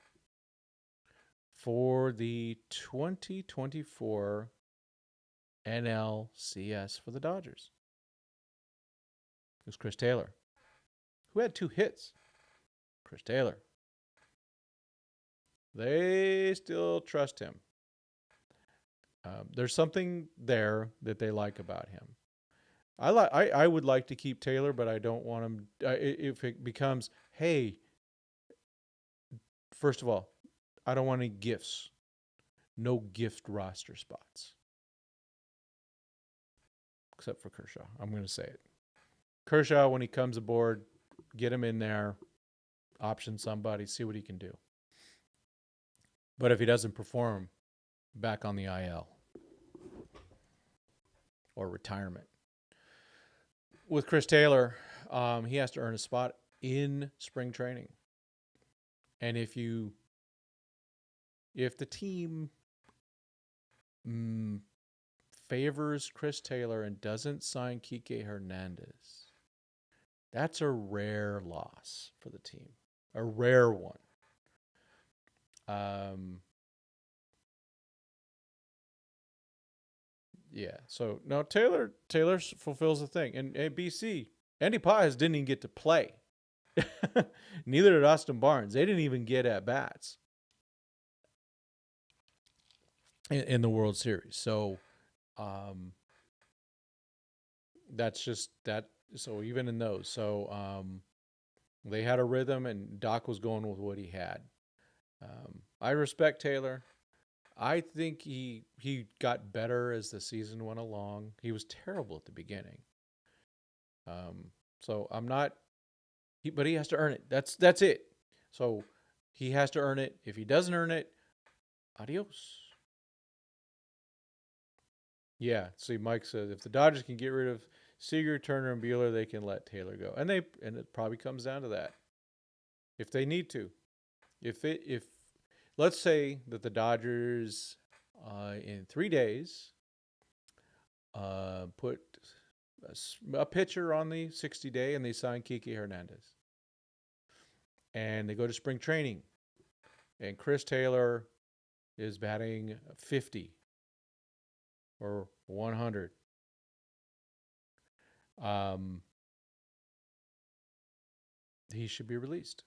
for the 2024 NLCS for the Dodgers? It was Chris Taylor. Who had 2 hits? Chris Taylor. They still trust him. There's something there that they like about him. I would like to keep Taylor, but I don't want him. If it becomes, hey, first of all, I don't want any gifts. No gift roster spots. Except for Kershaw. I'm going to say it. Kershaw, when he comes aboard, get him in there, option somebody, see what he can do. But if he doesn't perform, back on the IL or retirement. With Chris Taylor, he has to earn a spot in spring training. And if the team favors Chris Taylor and doesn't sign Kiké Hernandez, that's a rare loss for the team. A rare one. Yeah. So no, Taylor fulfills the thing. And BC, Andy Pajes didn't even get to play. Neither did Austin Barnes. They didn't even get at bats in the World Series. So that's just that. So even in those, so they had a rhythm, and Doc was going with what he had. I respect Taylor. I think he got better as the season went along. He was terrible at the beginning. So I'm not. But he has to earn it. That's it. So he has to earn it. If he doesn't earn it, adios. Yeah. See, Mike says if the Dodgers can get rid of Seager, Turner, and Buehler, they can let Taylor go, and it probably comes down to that. If they need to, if let's say that the Dodgers in 3 days put a pitcher on the 60-day and they sign Kiké Hernandez, and they go to spring training, and Chris Taylor is batting 50 or 100. He should be released.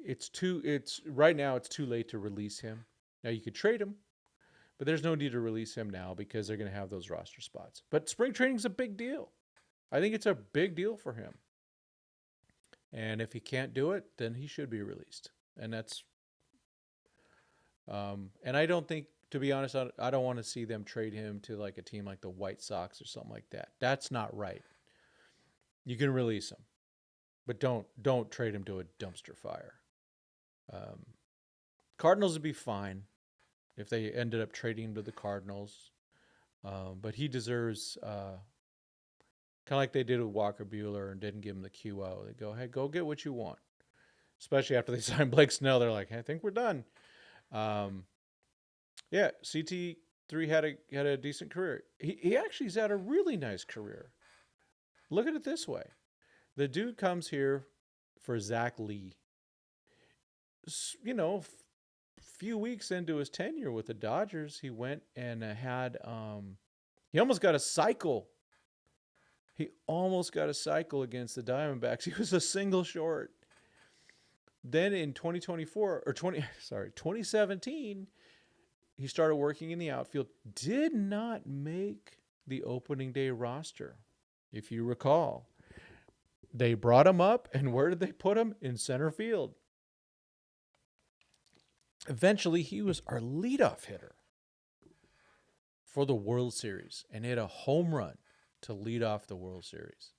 It's right now it's too late to release him. Now you could trade him, but there's no need to release him now because they're going to have those roster spots. But spring training's a big deal. I think it's a big deal for him. And if he can't do it, then he should be released. And that's and I don't think, to be honest, I don't want to see them trade him to like a team like the White Sox or something like that. That's not right. You can release him, but don't trade him to a dumpster fire. Cardinals would be fine if they ended up trading him to the Cardinals, but he deserves kind of like they did with Walker Buehler and didn't give him the QO. They go, hey, go get what you want. Especially after they signed Blake Snell, they're like, hey, I think we're done. Yeah, CT3 had a decent career. He actually's had a really nice career. Look at it this way. The dude comes here for Zach Lee. You know, few weeks into his tenure with the Dodgers, he went and had he almost got a cycle. He almost got a cycle against the Diamondbacks. He was a single short. Then in 2017, he started working in the outfield. Did not make the opening day roster, if you recall. They brought him up, and where did they put him? In center field. Eventually, he was our leadoff hitter for the World Series and hit a home run to lead off the World Series.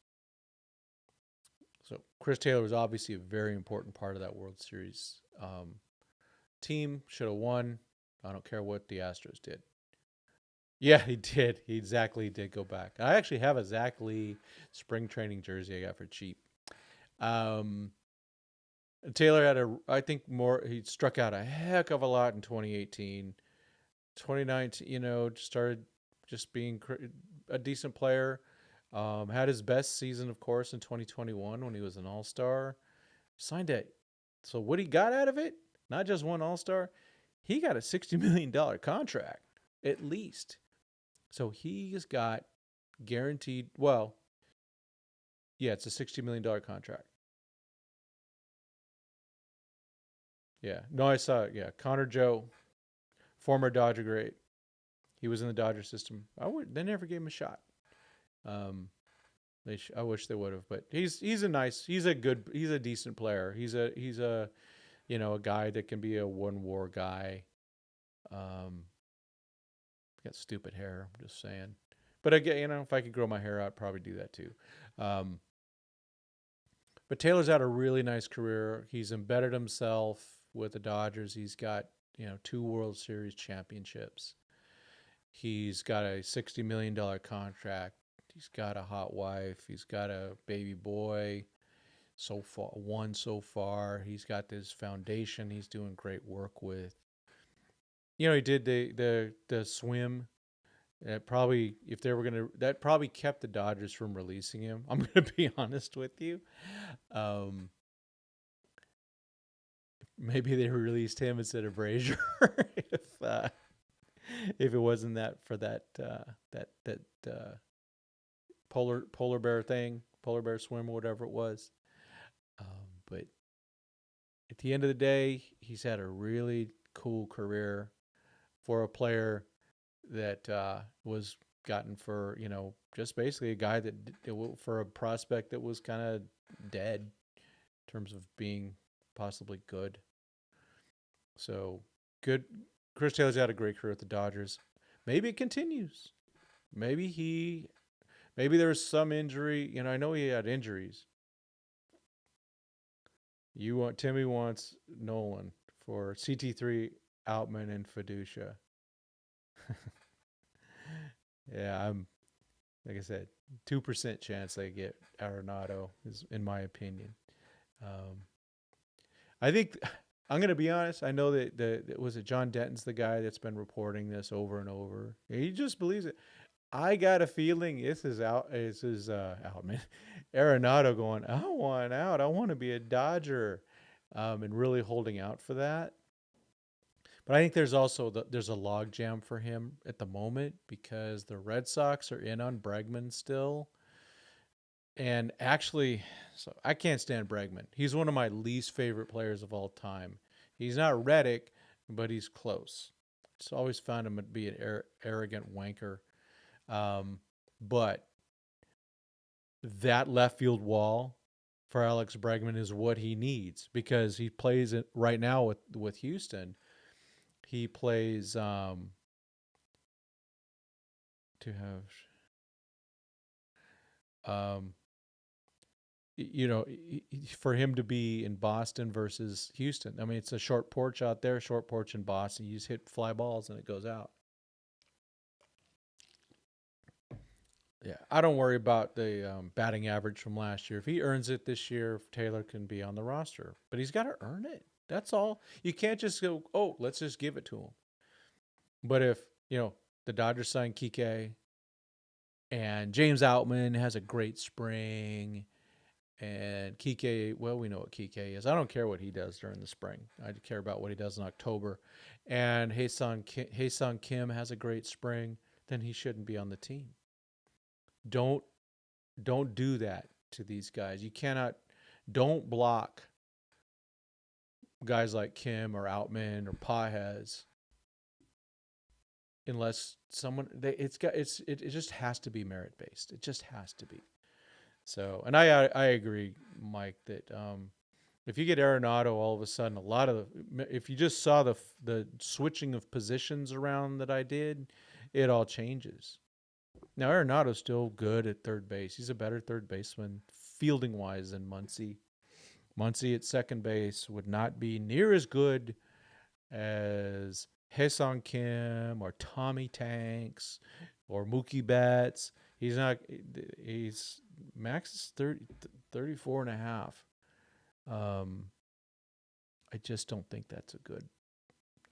So Chris Taylor was obviously a very important part of that World Series team. Should have won. I don't care what the Astros did. Yeah, he did. He exactly did go back. I actually have a Zach Lee spring training jersey I got for cheap. Taylor had he struck out a heck of a lot in 2018. 2019, started just being a decent player. Had his best season, of course, in 2021 when he was an all-star. Signed it. So what he got out of it, not just one all-star, he got a $60 million contract, at least. So he's got guaranteed, it's a $60 million contract. Yeah. No, I saw it. Yeah. Connor Joe, former Dodger great. He was in the Dodger system. They never gave him a shot. I wish they would have, but he's a decent player. He's a guy that can be a one WAR guy. Got stupid hair. I'm just saying. But again, if I could grow my hair out, I'd probably do that too. But Taylor's had a really nice career. He's embedded himself with the Dodgers. He's got 2 World Series championships. He's got a $60 million contract. He's got a hot wife. He's got a baby boy. So far. He's got this foundation he's doing great work with. He did the swim. That probably kept the Dodgers from releasing him. I'm going to be honest with you. Maybe they released him instead of Brazier if it wasn't that for that polar bear thing, polar bear swim, or whatever it was. But at the end of the day, he's had a really cool career for a player that was gotten for, just basically a guy for a prospect that was kind of dead in terms of being possibly good. So good Chris Taylor's had a great career with the Dodgers. Maybe it continues. Maybe there was some injury. You know, I know he had injuries. Timmy wants Nolan for CT3, Outman, and Fiducia. Yeah, like I said, 2% chance they get Arenado is, in my opinion. I think I'm going to be honest. I know that was it John Denton's the guy that's been reporting this over and over. He just believes it. I got a feeling this is Outman, Arenado going, I want out. I want to be a Dodger, and really holding out for that. But I think there's also there's a logjam for him at the moment because the Red Sox are in on Bregman still. And actually, so I can't stand Bregman. He's one of my least favorite players of all time. He's not Reddick, but he's close. Just always found him to be an arrogant wanker. But that left field wall for Alex Bregman is what he needs because he plays it right now with Houston. He plays to have for him to be in Boston versus Houston. I mean, it's a short porch out there, short porch in Boston. You just hit fly balls and it goes out. Yeah, I don't worry about the batting average from last year. If he earns it this year, Taylor can be on the roster. But he's got to earn it. That's all. You can't just go, oh, let's just give it to him. But if, the Dodgers sign Kiké and James Outman has a great spring and Kiké, well, we know what Kiké is. I don't care what he does during the spring. I care about what he does in October. And Hae-Sung Kim has a great spring, then he shouldn't be on the team. Don't do that to these guys. Don't block guys like Kim or Outman or Pages unless it just has to be merit based. It just has to be. So, and I agree, Mike, that if you get Arenado, all of a sudden if you just saw the switching of positions around that I did, it all changes. Now, Arenado's still good at third base. He's a better third baseman, fielding-wise, than Muncy. Muncy at second base would not be near as good as Hae-Sung Kim or Tommy Tanks or Mookie Betts. He's max is 34 and a half. I just don't think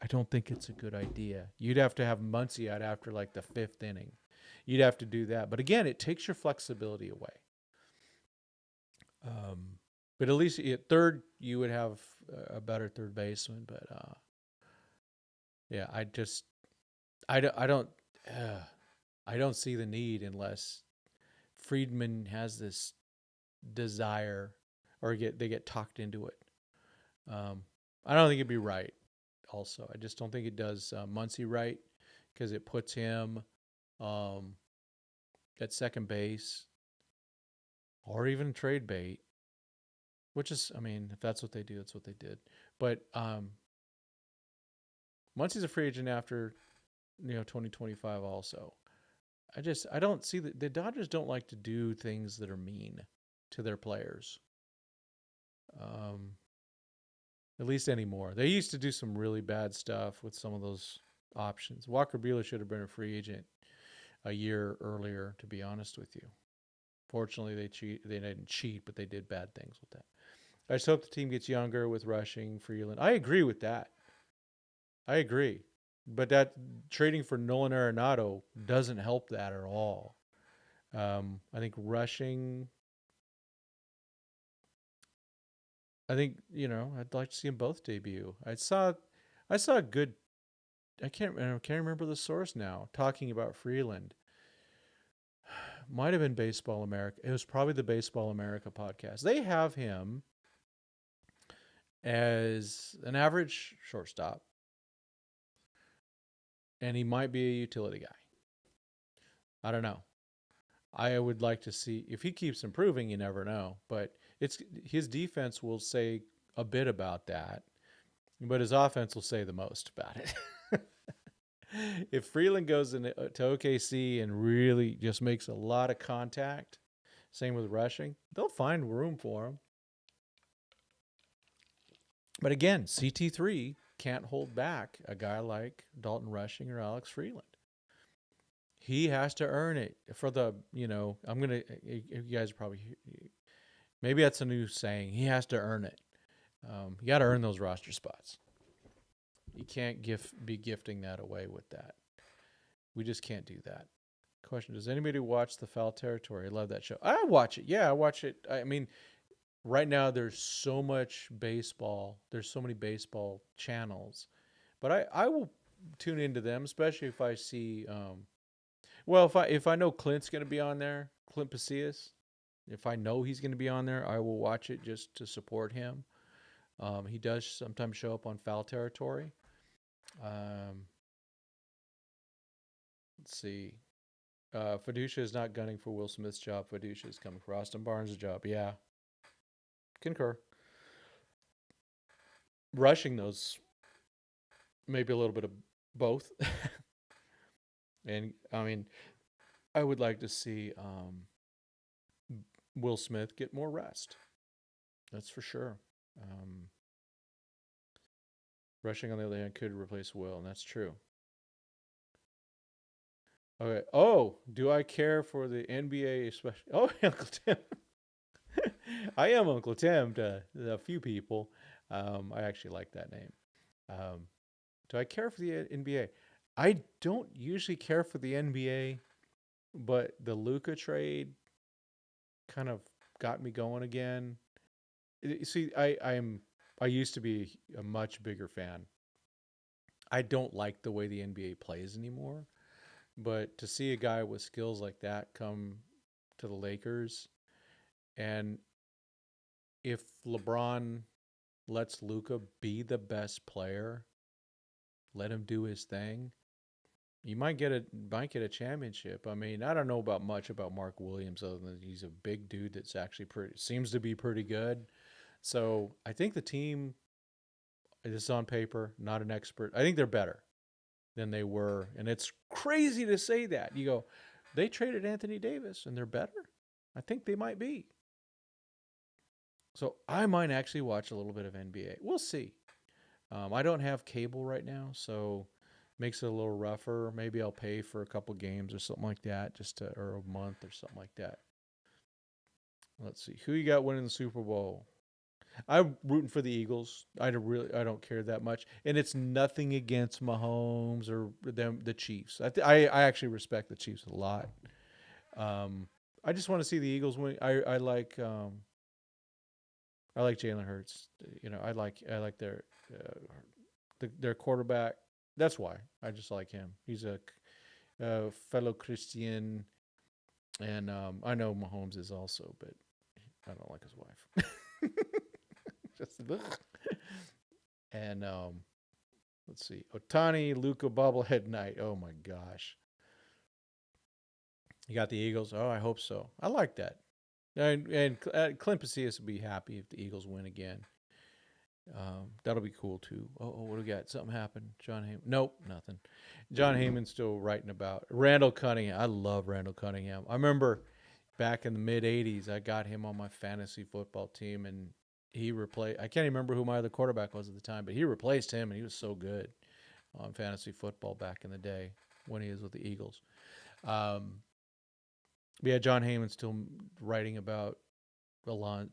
I don't think it's a good idea. You'd have to have Muncy out after like the fifth inning. You'd have to do that. But again, it takes your flexibility away. But at least at third, you would have a better third baseman. But yeah, I don't see the need unless Friedman has this desire or they get talked into it. I don't think it'd be right. Also, I just don't think it does Muncy right because it puts him at second base or even trade bait, which is, I mean, if that's what they do, that's what they did. But Muncy's a free agent after 2025 also. I don't see the Dodgers don't like to do things that are mean to their players. At least anymore. They used to do some really bad stuff with some of those options. Walker Buehler should have been a free agent a year earlier, to be honest with you. Fortunately, they didn't cheat, but they did bad things with that. I just hope the team gets younger with rushing, Freeland. I agree with that. I agree. But that trading for Nolan Arenado doesn't help that at all. I think rushing, I'd like to see them both debut. I saw a good, I can't remember the source now, talking about Freeland. Might have been Baseball America. It was probably the Baseball America podcast. They have him as an average shortstop, and he might be a utility guy. I don't know. I would like to see if he keeps improving. You never know, but his defense will say a bit about that, but his offense will say the most about it. if Freeland goes to OKC and really just makes a lot of contact, same with rushing, they'll find room for him. But again, CT3 can't hold back a guy like Dalton Rushing or Alex Freeland. He has to earn it for the, you guys are probably, maybe that's a new saying. He has to earn it. You got to earn those roster spots. You can't be gifting that away with that. We just can't do that. Question, does anybody watch The Foul Territory? I love that show. I watch it. Yeah, I watch it. I mean, right now there's so much baseball. There's so many baseball channels. But I will tune into them, especially if I see if I know Clint's going to be on there, Clint Pasillas, if I know he's going to be on there, I will watch it just to support him. He does sometimes show up on Foul Territory. Let's see. Fiducia is not gunning for Will Smith's job. Fiducia is coming for Austin Barnes' job. Yeah. Concur. Rushing those, maybe a little bit of both. And, I mean, I would like to see Will Smith get more rest. That's for sure. Rushing, on the other hand, could replace Will, and that's true. Okay. Oh, do I care for the NBA especially? Oh, Uncle Tim. I am Uncle Tim to a few people. I actually like that name. Do I care for the NBA? I don't usually care for the NBA, but the Luka trade kind of got me going again. See, I used to be a much bigger fan. I don't like the way the NBA plays anymore, but to see a guy with skills like that come to the Lakers, and if LeBron lets Luka be the best player, let him do his thing, you might get a championship. I mean, I don't know much about Mark Williams other than he's a big dude that's actually seems to be pretty good. So I think the team, this is on paper, not an expert, I think they're better than they were. And it's crazy to say that. You go, they traded Anthony Davis and they're better? I think they might be. So I might actually watch a little bit of NBA. We'll see. I don't have cable right now, so makes it a little rougher. Maybe I'll pay for a couple games or something like that, or a month or something like that. Let's see. Who you got winning the Super Bowl? I'm rooting for the Eagles. I don't care that much, and it's nothing against Mahomes or the Chiefs. I actually respect the Chiefs a lot. I just want to see the Eagles win. I like Jalen Hurts. I like their quarterback. That's why I just like him. He's a fellow Christian, and I know Mahomes is also, but I don't like his wife. And let's see, Ohtani, Luka bobblehead night. Oh my gosh, you got the Eagles. Oh, I hope so. I like that. And Clint Pasillas will be happy if the Eagles win again. That'll be cool too. Oh, what do we got? Something happened. John Heyman. Nope, nothing. John Heyman's still writing about Randall Cunningham. I love Randall Cunningham. I remember back in the mid '80s, I got him on my fantasy football team, and he replaced. I can't even remember who my other quarterback was at the time, but he replaced him, and he was so good on fantasy football back in the day when he was with the Eagles. Yeah, John Heyman's still writing about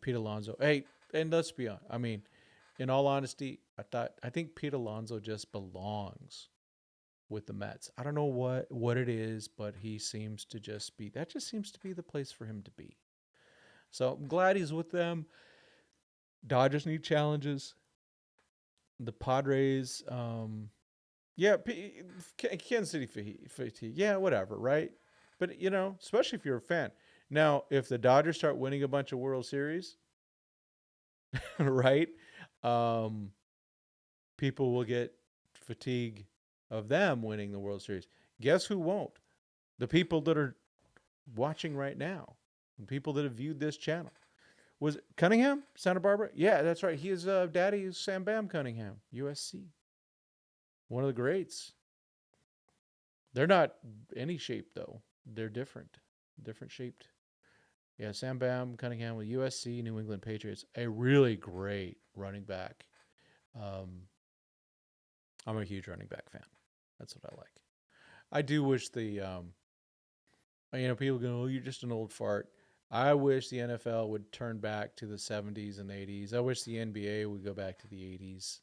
Pete Alonso. Hey, and let's be honest. I mean, in all honesty, I think Pete Alonso just belongs with the Mets. I don't know what it is, but he seems to just be. That just seems to be the place for him to be. So I'm glad he's with them. Dodgers need challenges. The Padres, Kansas City fatigue. Yeah, whatever, right? But, especially if you're a fan. Now, if the Dodgers start winning a bunch of World Series, right, people will get fatigue of them winning the World Series. Guess who won't? The people that are watching right now, the people that have viewed this channel. Was it Cunningham, Santa Barbara? Yeah, that's right. He is daddy is Sam Bam Cunningham, USC. One of the greats. They're not any shape though. They're different shaped. Yeah, Sam Bam Cunningham with USC, New England Patriots, a really great running back. I'm a huge running back fan. That's what I like. I do wish people go, oh, you're just an old fart. I wish the NFL would turn back to the 70s and 80s. I wish the NBA would go back to the 80s.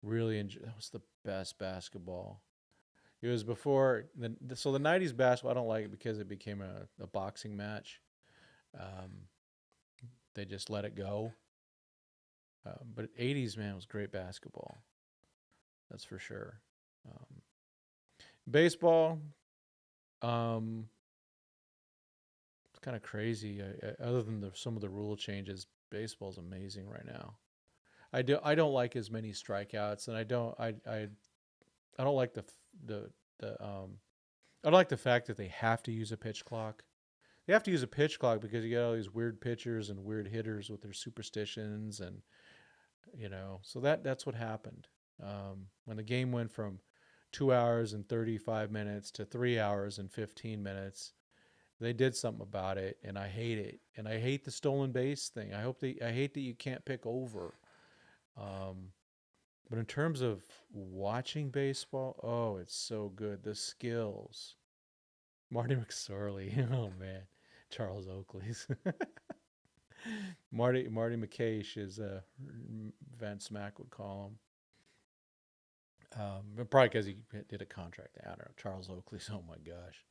Really enjoy. That was the best basketball. It was before so the 90s basketball. I don't like it because it became a boxing match. They just let it go. But 80s, man, was great basketball. That's for sure. Baseball, it's kind of crazy. Other than some of the rule changes, baseball's amazing right now. I don't like as many strikeouts, and I don't like I don't like the fact that they have to use a pitch clock. They have to use a pitch clock because you got all these weird pitchers and weird hitters with their superstitions, and so that's what happened. When the game went from 2 hours and 35 minutes to 3 hours and 15 minutes, they did something about it, and I hate it. And I hate the stolen base thing. I hate that you can't pick over. But in terms of watching baseball, oh, it's so good. The skills. Marty McSorley. Oh man, Charles Oakley's. Marty McCash is Van Smack would call him. But probably because he did a contract. I don't know. Charles Oakley's. Oh my gosh.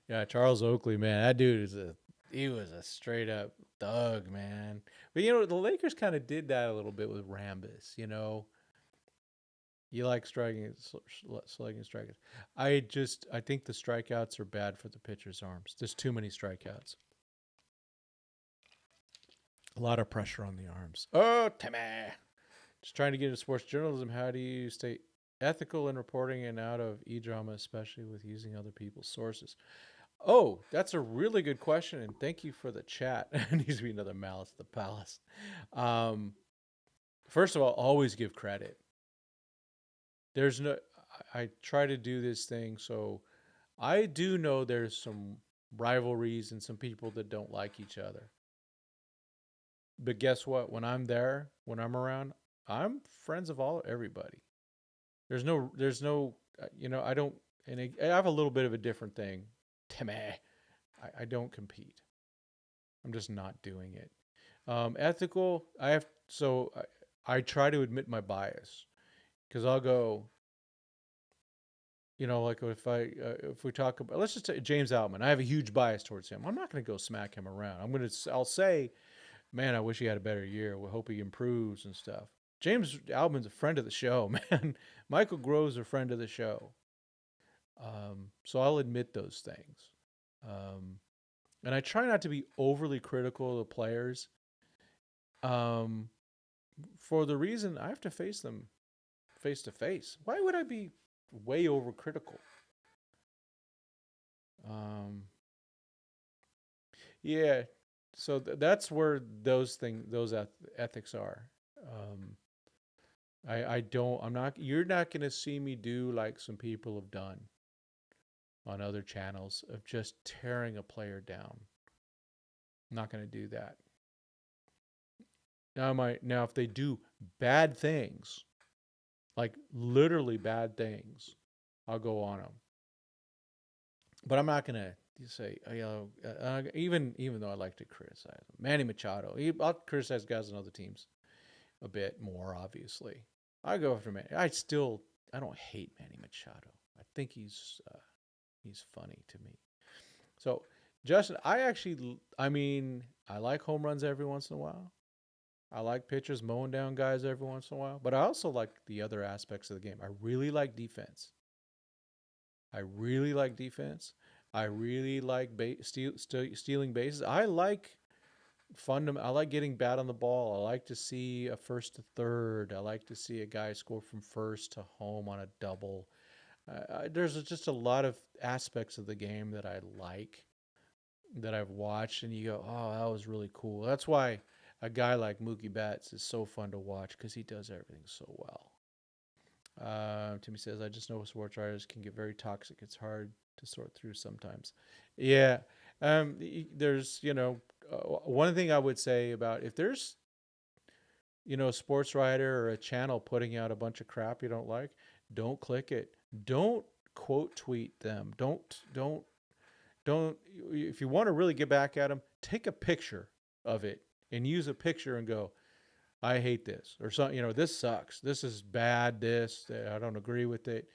Yeah, Charles Oakley, man, that dude he was a straight up thug, man. But the Lakers kind of did that a little bit with Rambis. You like slugging strikeouts. I think the strikeouts are bad for the pitcher's arms. There's too many strikeouts. A lot of pressure on the arms. Oh, Timmy. Just trying to get into sports journalism. How do you stay ethical in reporting and out of e-drama, especially with using other people's sources? Oh, that's a really good question, and thank you for the chat. It needs to be another Malice at the Palace. First of all, always give credit. I try to do this thing, so I do know there's some rivalries and some people that don't like each other. But guess what? When I'm around, I'm friends of everybody. There's no, I don't, and I have a little bit of a different thing. Timmy, I don't compete. I'm just not doing it. Ethical, I try to admit my bias, because I'll go, like if we talk about, let's just take James Outman. I have a huge bias towards him. I'm not going to go smack him around. I'll say, man, I wish he had a better year. We hope he improves and stuff. James Outman's a friend of the show, man. Michael Grove's a friend of the show. So I'll admit those things. And I try not to be overly critical of the players. For the reason I have to face them face to face. Why would I be way overcritical? Yeah. So that's where those ethics are. You're not going to see me do like some people have done on other channels of just tearing a player down. I'm not going to do that. Now if they do bad things, like literally bad things, I'll go on them. But I'm not going to say, even though I like to criticize him. Manny Machado. I'll criticize guys on other teams a bit more, obviously. I go after Manny. I don't hate Manny Machado. I think he's funny to me. So, Justin, I like home runs every once in a while. I like pitchers mowing down guys every once in a while. But I also like the other aspects of the game. I really like defense. I really like stealing bases. I like getting bat on the ball. I like to see a first to third. I like to see a guy score from first to home on a double. There's just a lot of aspects of the game that I like, that I've watched, and you go, oh, that was really cool. That's why a guy like Mookie Betts is so fun to watch, because he does everything so well. Timmy says, I just know sports writers can get very toxic. It's hard to sort through sometimes. Yeah. There's, one thing I would say about if there's, a sports writer or a channel putting out a bunch of crap you don't like, don't click it. Don't quote tweet them. Don't, if you want to really get back at them, take a picture of it and use a picture and go, I hate this, or something, this sucks. This is bad. I don't agree with it.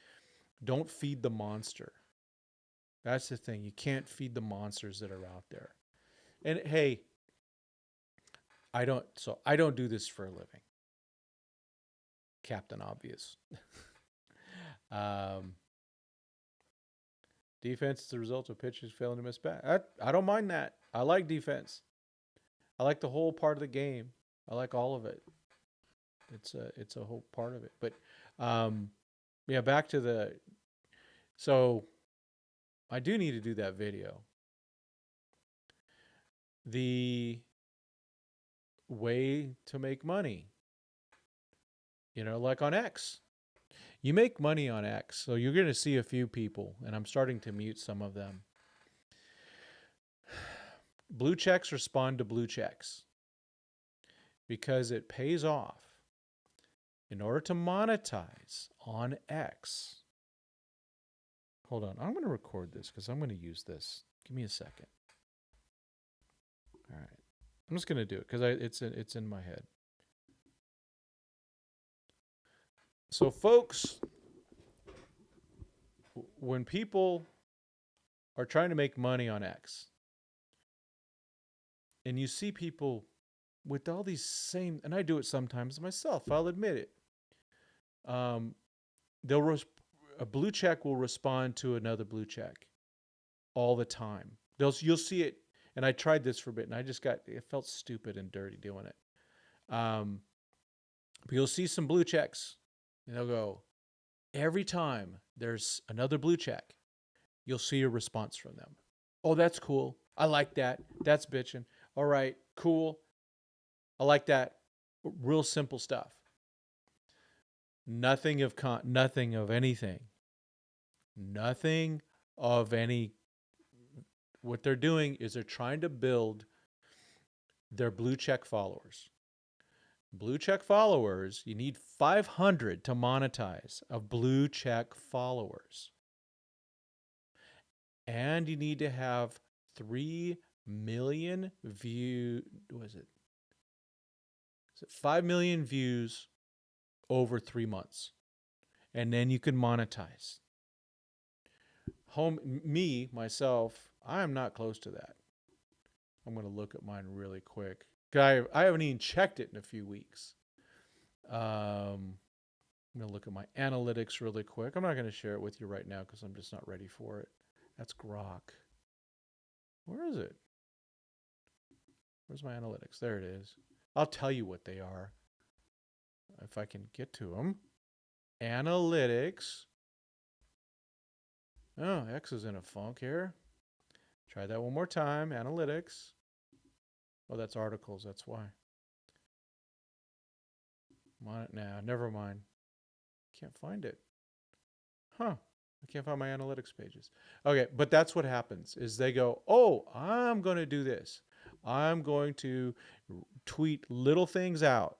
Don't feed the monster. That's the thing. You can't feed the monsters that are out there. And hey, I don't do this for a living. Captain Obvious. Defense is the result of pitchers failing to miss bat. I don't mind that. I like defense. I like the whole part of the game. I like all of it. It's a whole part of it. But yeah, back to so I do need to do that video. The way to make money, like on X. You make money on X, so you're going to see a few people, and I'm starting to mute some of them. Blue checks respond to blue checks because it pays off. In order to monetize on X. Hold on, I'm going to record this because I'm going to use this. Give me a second. All right, I'm just going to do it because it's in my head. So, folks, when people are trying to make money on X, and you see people with all these same, and I do it sometimes myself, I'll admit it. A blue check will respond to another blue check all the time. You'll see it, and I tried this for a bit, and it felt stupid and dirty doing it. But you'll see some blue checks. And they'll go, every time there's another blue check, you'll see a response from them. Oh, that's cool. I like that. That's bitching. All right, cool. I like that. Real simple stuff. Nothing of anything. Nothing of any. What they're doing is they're trying to build their blue check followers. Blue check followers, you need 500 to monetize of blue check followers. And you need to have 3 million views. Was it 5 million views over 3 months? And then you can monetize. Myself, I am not close to that. I'm going to look at mine really quick. I haven't even checked it in a few weeks. I'm going to look at my analytics really quick. I'm not going to share it with you right now because I'm just not ready for it. That's Grok. Where is it? Where's my analytics? There it is. I'll tell you what they are if I can get to them. Analytics. Oh, X is in a funk here. Try that one more time. Analytics. Oh, that's articles. That's why. Nah, never mind. Can't find it. Huh. I can't find my analytics pages. Okay, but that's what happens is they go, oh, I'm going to do this. I'm going to tweet little things out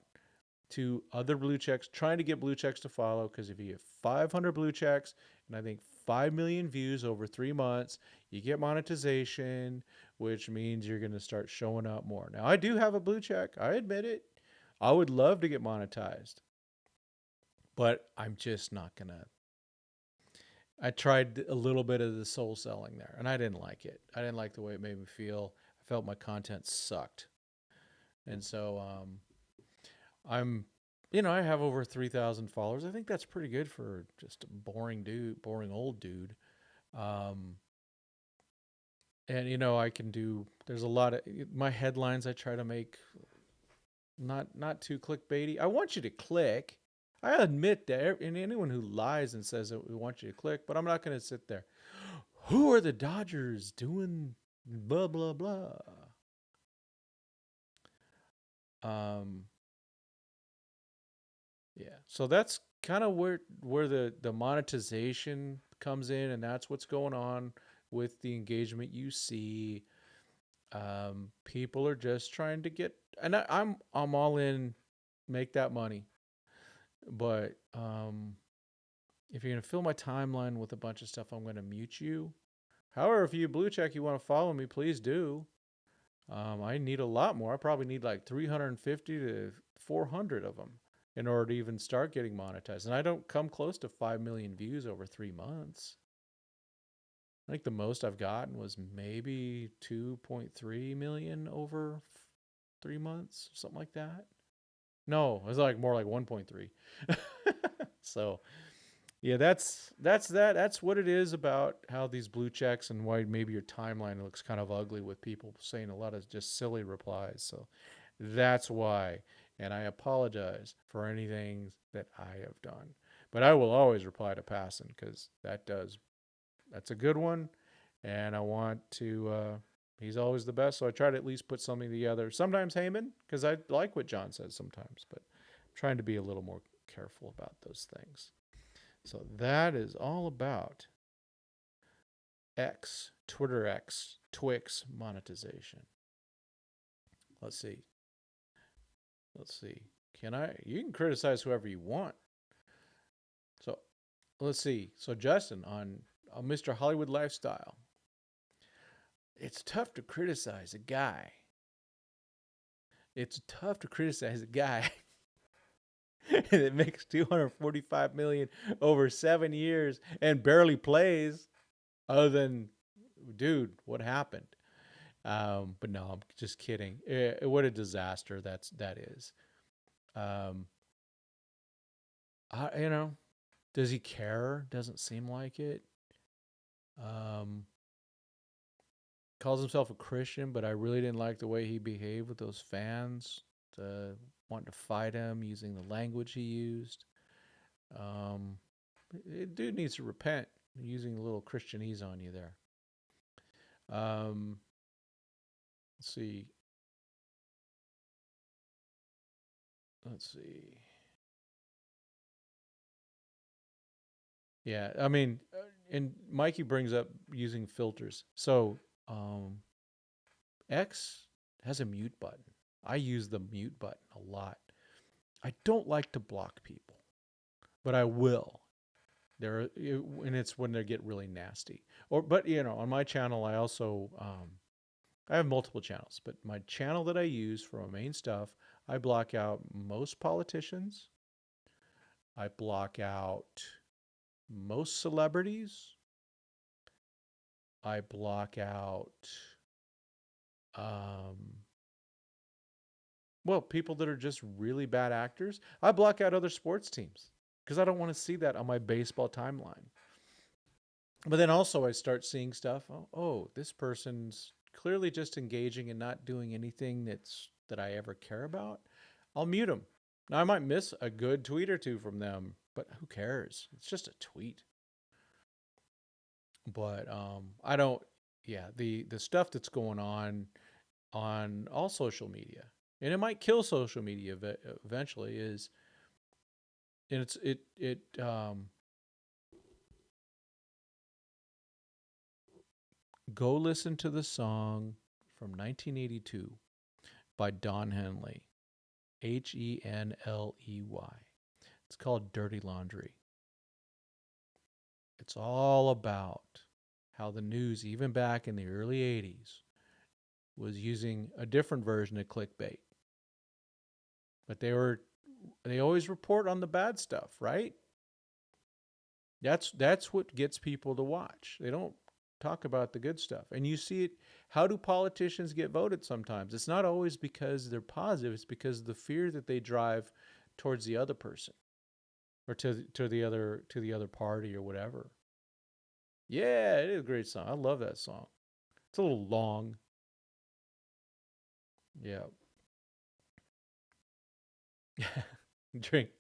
to other blue checks, trying to get blue checks to follow, because if you get 500 blue checks and I think 5 million views over 3 months, you get monetization, which means you're going to start showing up more. Now, I do have a blue check. I admit it. I would love to get monetized, but I'm just not going to. I tried a little bit of the soul selling there, and I didn't like it. I didn't like the way it made me feel. I felt my content sucked. And so I have over 3,000 followers. I think that's pretty good for just a boring old dude. And I can do, there's a lot of my headlines I try to make not too clickbaity. I want you to click. I admit that anyone who lies and says that we want you to click, but I'm not going to sit there. Who are the Dodgers doing blah, blah, blah? Yeah. So that's kind of where the monetization comes in, and that's what's going on with the engagement you see. People are just trying to get, and I'm all in, make that money. But if you're gonna fill my timeline with a bunch of stuff, I'm gonna mute you. However, if you blue check, you want to follow me, please do. I need a lot more. I probably need like 350 to 400 of them in order to even start getting monetized. And I don't come close to 5 million views over 3 months. I think the most I've gotten was maybe 2.3 million over 3 months, something like that. No, it was like more like 1.3. So, yeah, that's that. That's what it is about how these blue checks and why maybe your timeline looks kind of ugly with people saying a lot of just silly replies. So that's why. And I apologize for anything that I have done. But I will always reply to Passon because that's a good one. And I want to, he's always the best. So I try to at least put something together. Sometimes Heyman, because I like what John says sometimes, but I'm trying to be a little more careful about those things. So that is all about X, Twitter X, Twix monetization. Let's see. You can criticize whoever you want. So let's see. So Justin on Mr. Hollywood Lifestyle. It's tough to criticize a guy. That makes $245 million over 7 years and barely plays. Other than, dude, what happened? But no, I'm just kidding. What a disaster that is. Does he care? Doesn't seem like it. Calls himself a Christian, but I really didn't like the way he behaved with those fans. Wanting to fight him using the language he used. Dude needs to repent using a little Christianese on you there. Let's see. Yeah, I mean, and Mikey brings up using filters. So, X has a mute button. I use the mute button a lot. I don't like to block people, but I will. And it's when they get really nasty. But on my channel, I also I have multiple channels, but my channel that I use for my main stuff, I block out most politicians. I block out most celebrities. I block out people that are just really bad actors. I block out other sports teams because I don't want to see that on my baseball timeline. But then also I start seeing stuff. Oh, this person's clearly just engaging and not doing anything that I ever care about. I'll mute them. Now I might miss a good tweet or two from them, but who cares? It's just a tweet. But I don't. Yeah, the stuff that's going on all social media, and it might kill social media eventually. Go listen to the song from 1982 by Don Henley, Henley. It's called Dirty Laundry. It's all about how the news, even back in the early 80s, was using a different version of clickbait. But they always report on the bad stuff, right? That's what gets people to watch. They don't talk about the good stuff. And you see it. How do politicians get voted sometimes? It's not always because they're positive. It's because of the fear that they drive towards the other person or to the other party or whatever. Yeah, it is a great song. I love that song. It's a little long. Yeah.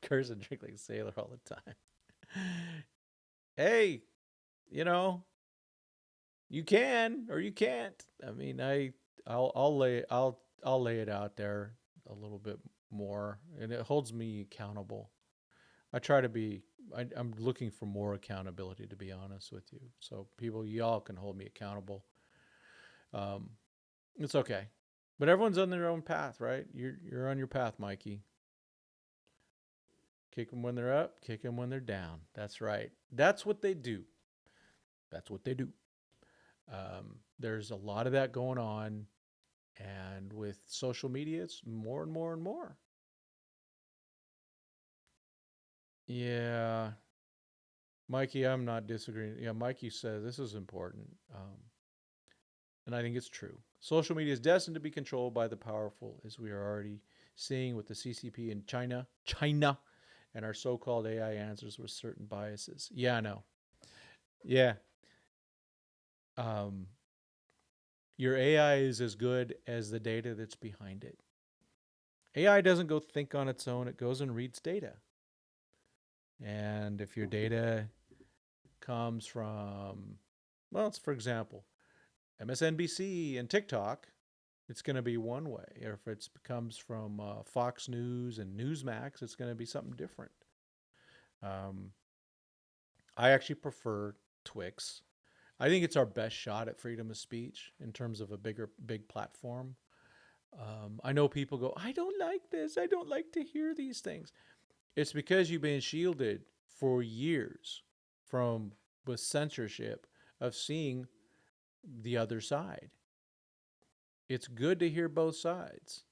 Curse and drink like a sailor all the time. Hey, you can or you can't. I mean, I'll lay it out there a little bit more, and it holds me accountable. I try to be. I'm looking for more accountability, to be honest with you. So people, y'all can hold me accountable. Um, it's okay, but everyone's on their own path, right? You're on your path, Mikey. Kick them when they're up, kick them when they're down. That's right. That's what they do. That's what they do. There's a lot of that going on, and with social media, it's more and more and more. Yeah, Mikey, I'm not disagreeing. Yeah, Mikey says this is important, and I think it's true. Social media is destined to be controlled by the powerful, as we are already seeing with the CCP in China, and our so-called AI answers with certain biases. Yeah, I know. Yeah, um, your AI is as good as the data that's behind it. AI doesn't go think on its own; it goes and reads data. And if your data comes from, well, it's for example, MSNBC and TikTok, it's going to be one way. Or if it comes from Fox News and Newsmax, it's going to be something different. Um, I actually prefer Twix. I think it's our best shot at freedom of speech in terms of a big platform. I know people go, I don't like this. I don't like to hear these things. It's because you've been shielded for years from with censorship of seeing the other side. It's good to hear both sides.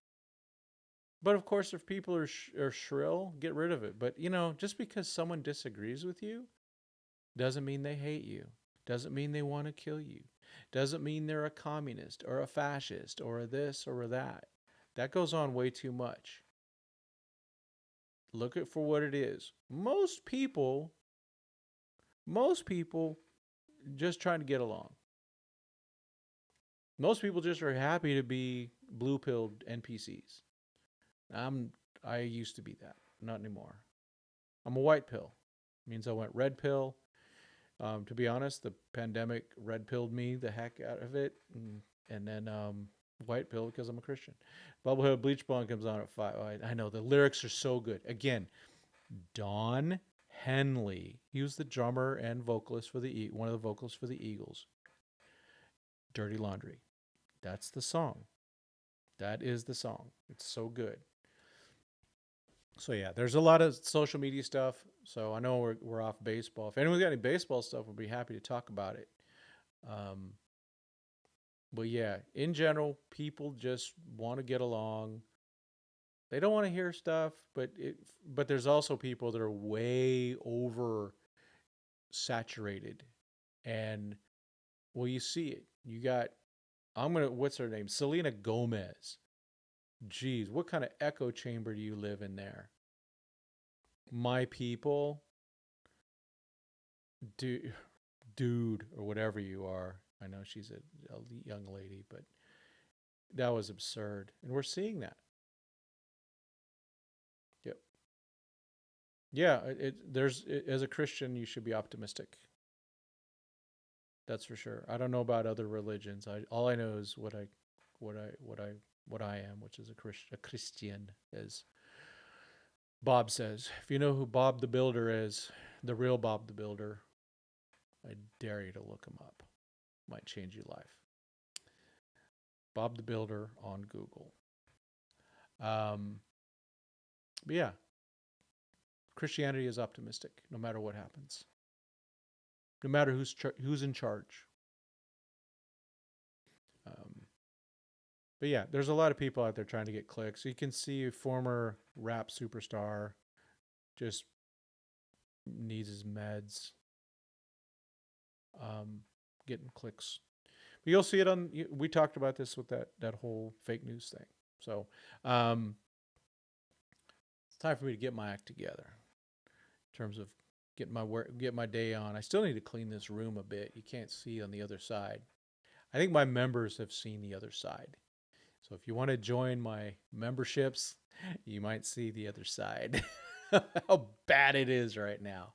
But of course, if people are shrill, get rid of it. But, just because someone disagrees with you doesn't mean they hate you, doesn't mean they want to kill you, doesn't mean they're a communist or a fascist or a this or a that. That goes on way too much. Look at for what it is. Most people just trying to get along. Most people just are happy to be blue pilled NPCs. I used to be that, not anymore. I'm a white pill. It means I went red pill. To be honest, the pandemic red pilled me the heck out of it, and then white pill because I'm a Christian. Bubblehead Bleach Blonde comes on at 5. Oh, I know the lyrics are so good. Again, Don Henley. He was the drummer and vocalist for one of the vocalists for the Eagles. Dirty Laundry. That's the song. That is the song. It's so good. So yeah, there's a lot of social media stuff. So I know we're off baseball. If anyone's got any baseball stuff, we'll be happy to talk about it. Um, but yeah, in general, people just want to get along. They don't want to hear stuff, but there's also people that are way over saturated, and well, you see it. You got what's her name? Selena Gomez. Geez, what kind of echo chamber do you live in there? My people, dude, or whatever you are. I know she's a young lady, but that was absurd, and we're seeing that. Yep. Yeah. As a Christian, you should be optimistic. That's for sure. I don't know about other religions. All I know is what I am, which is a Christian, as Bob says. If you know who Bob the Builder is, the real Bob the Builder, I dare you to look him up. Might change your life. Bob the Builder on Google. But yeah, Christianity is optimistic no matter what happens. No matter who's in charge. But yeah, there's a lot of people out there trying to get clicks. You can see a former rap superstar just needs his meds, getting clicks. But you'll see it we talked about this with that whole fake news thing. So it's time for me to get my act together in terms of get my day on. I still need to clean this room a bit. You can't see on the other side. I think my members have seen the other side. So if you want to join my memberships, you might see the other side. How bad it is right now.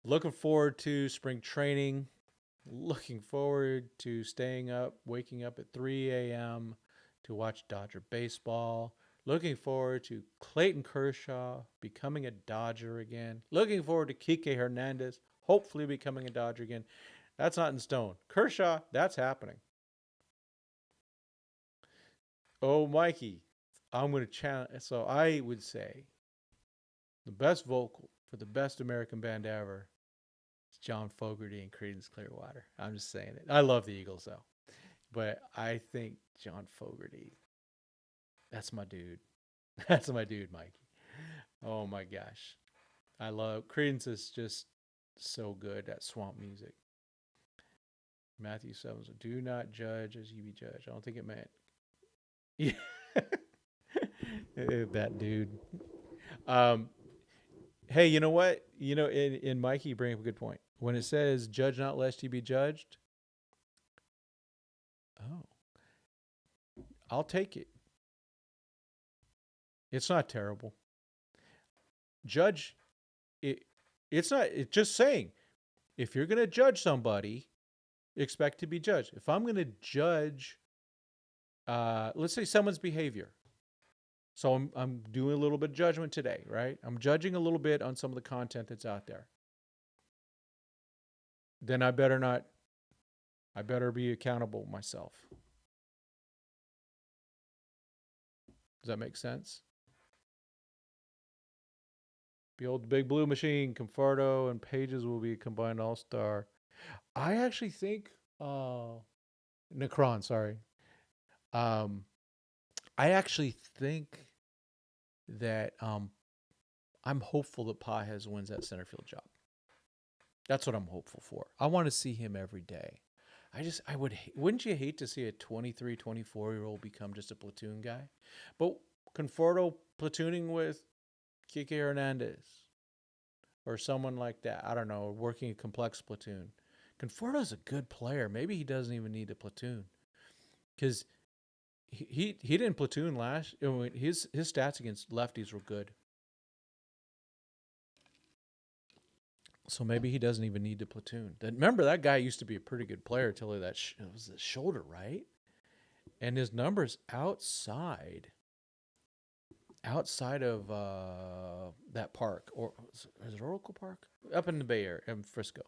Looking forward to spring training. Looking forward to staying up, waking up at 3 a.m. to watch Dodger baseball. Looking forward to Clayton Kershaw becoming a Dodger again. Looking forward to Kiké Hernandez hopefully becoming a Dodger again. That's not in stone. Kershaw, that's happening. Oh, Mikey, I'm going to challenge. So I would say the best vocal for the best American band ever is John Fogerty and Creedence Clearwater. I'm just saying it. I love the Eagles, though. But I think John Fogerty, that's my dude. That's my dude, Mikey. Oh, my gosh. I love Creedence is just so good at swamp music. Matthew 7, do not judge as you be judged. I don't think it meant. Yeah. That dude. Hey, you know what? In Mikey, you bring up a good point. When it says judge not lest you be judged, oh, I'll take it. It's not terrible. Judge, it's not, it's just saying, if you're going to judge somebody, expect to be judged. If I'm going to judge, let's say someone's behavior. So I'm doing a little bit of judgment today, right? I'm judging a little bit on some of the content that's out there. Then I better be accountable myself. Does that make sense? Behold, Big Blue Machine, Conforto, and Pages will be a combined all-star. I actually think, Necron, sorry. I actually think that I'm hopeful that Pages wins that center field job. That's what I'm hopeful for. I want to see him every day. Wouldn't you hate to see a 23, 24-year-old become just a platoon guy? But Conforto platooning with Kiké Hernandez or someone like that, I don't know, working a complex platoon. Conforto's a good player. Maybe he doesn't even need a platoon because he didn't platoon last. His stats against lefties were good. So maybe he doesn't even need to platoon. Remember, that guy used to be a pretty good player until it was the shoulder, right? And his numbers outside of that park, or is it Oracle Park? Up in the Bay Area, in Frisco.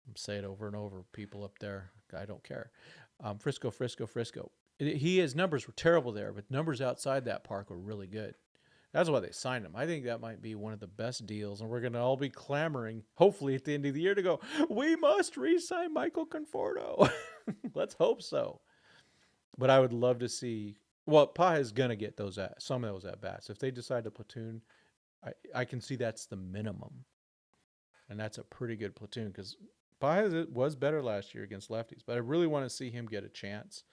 I'm saying it over and over. People up there, I don't care. Frisco. His numbers were terrible there, but numbers outside that park were really good. That's why they signed him. I think that might be one of the best deals, and we're going to all be clamoring, hopefully at the end of the year, to go, we must re-sign Michael Conforto. Let's hope so. But I would love to see, well, Pa is going to get some of those at-bats. If they decide to platoon, I can see that's the minimum. And that's a pretty good platoon because Pa was better last year against lefties. But I really want to see him get a chance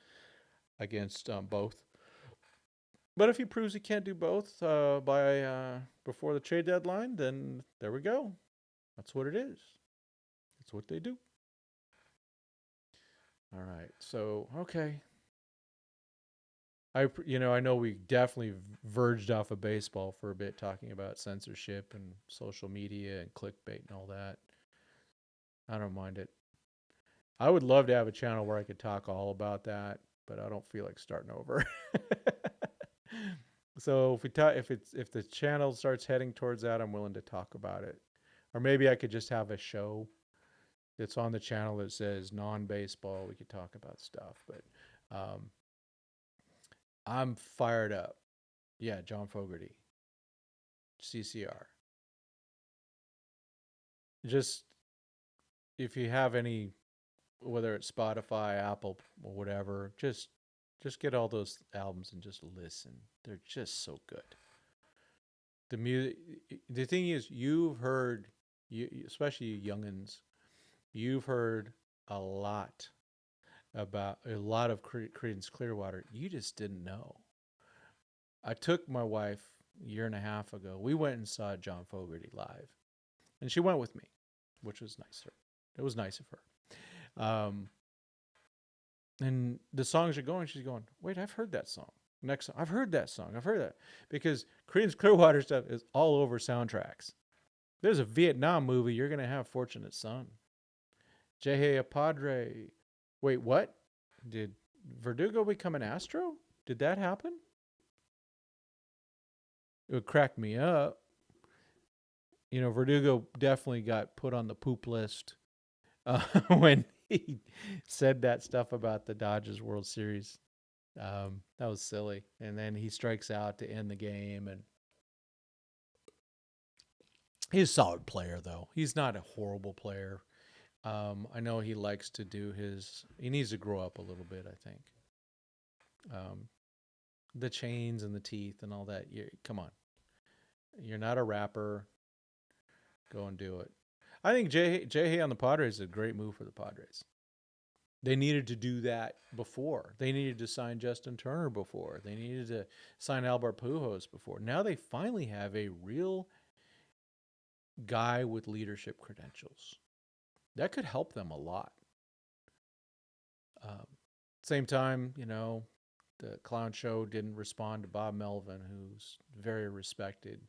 against both. But if he proves he can't do both before the trade deadline, then there we go. That's what it is. That's what they do. All right. So, okay. I know we definitely verged off of baseball for a bit, talking about censorship and social media and clickbait and all that. I don't mind it. I would love to have a channel where I could talk all about that, but I don't feel like starting over. So if the channel starts heading towards that, I'm willing to talk about it. Or maybe I could just have a show that's on the channel that says non-baseball. We could talk about stuff, but I'm fired up. Yeah, John Fogerty. CCR. Just if you have any, whether it's Spotify, Apple, or whatever, just get all those albums and just listen. They're just so good. The music. The thing is, you've heard, especially you youngins, you've heard a lot of Creedence Clearwater. You just didn't know. I took my wife a year and a half ago. We went and saw John Fogerty live, and she went with me, which was nicer. It was nice of her. And the songs are going. She's going, wait, I've heard that song. Next song, I've heard that song. I've heard that. Because Creedence Clearwater stuff is all over soundtracks. There's a Vietnam movie, you're going to have Fortunate Son. Shohei Ohtani. Wait, what? Did Verdugo become an Astro? Did that happen? It would crack me up. You know, Verdugo definitely got put on the poop list when he said that stuff about the Dodgers World Series. That was silly. And then he strikes out to end the game. And he's a solid player, though. He's not a horrible player. I know he likes to do he needs to grow up a little bit, I think. The chains and the teeth and all that. Come on. You're not a rapper. Go and do it. I think J.Hay on the Padres is a great move for the Padres. They needed to do that before. They needed to sign Justin Turner before. They needed to sign Albert Pujols before. Now they finally have a real guy with leadership credentials. That could help them a lot. Same time, you know, the clown show didn't respond to Bob Melvin, who's very respected.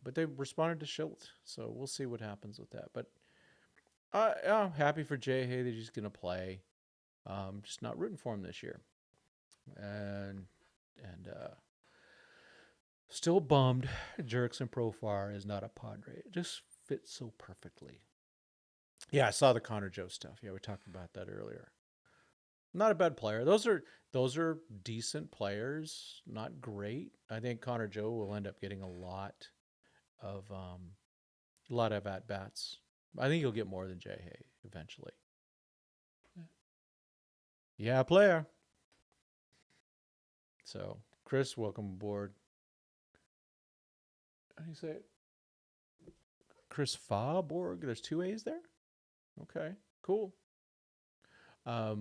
But they responded to Schilt, so we'll see what happens with that. But I'm happy for J.Hay that he's going to play. Just not rooting for him this year. And still bummed Jurickson Profar is not a Padre. It just fits so perfectly. Yeah, I saw the Connor Joe stuff. Yeah, we talked about that earlier. Not a bad player. Those are decent players, not great. I think Connor Joe will end up getting a lot of at bats. I think he'll get more than J.Hay eventually. Yeah, player. So, Chris, welcome aboard. How do you say it? Chris Faborg. There's 2 A's there? Okay, cool. I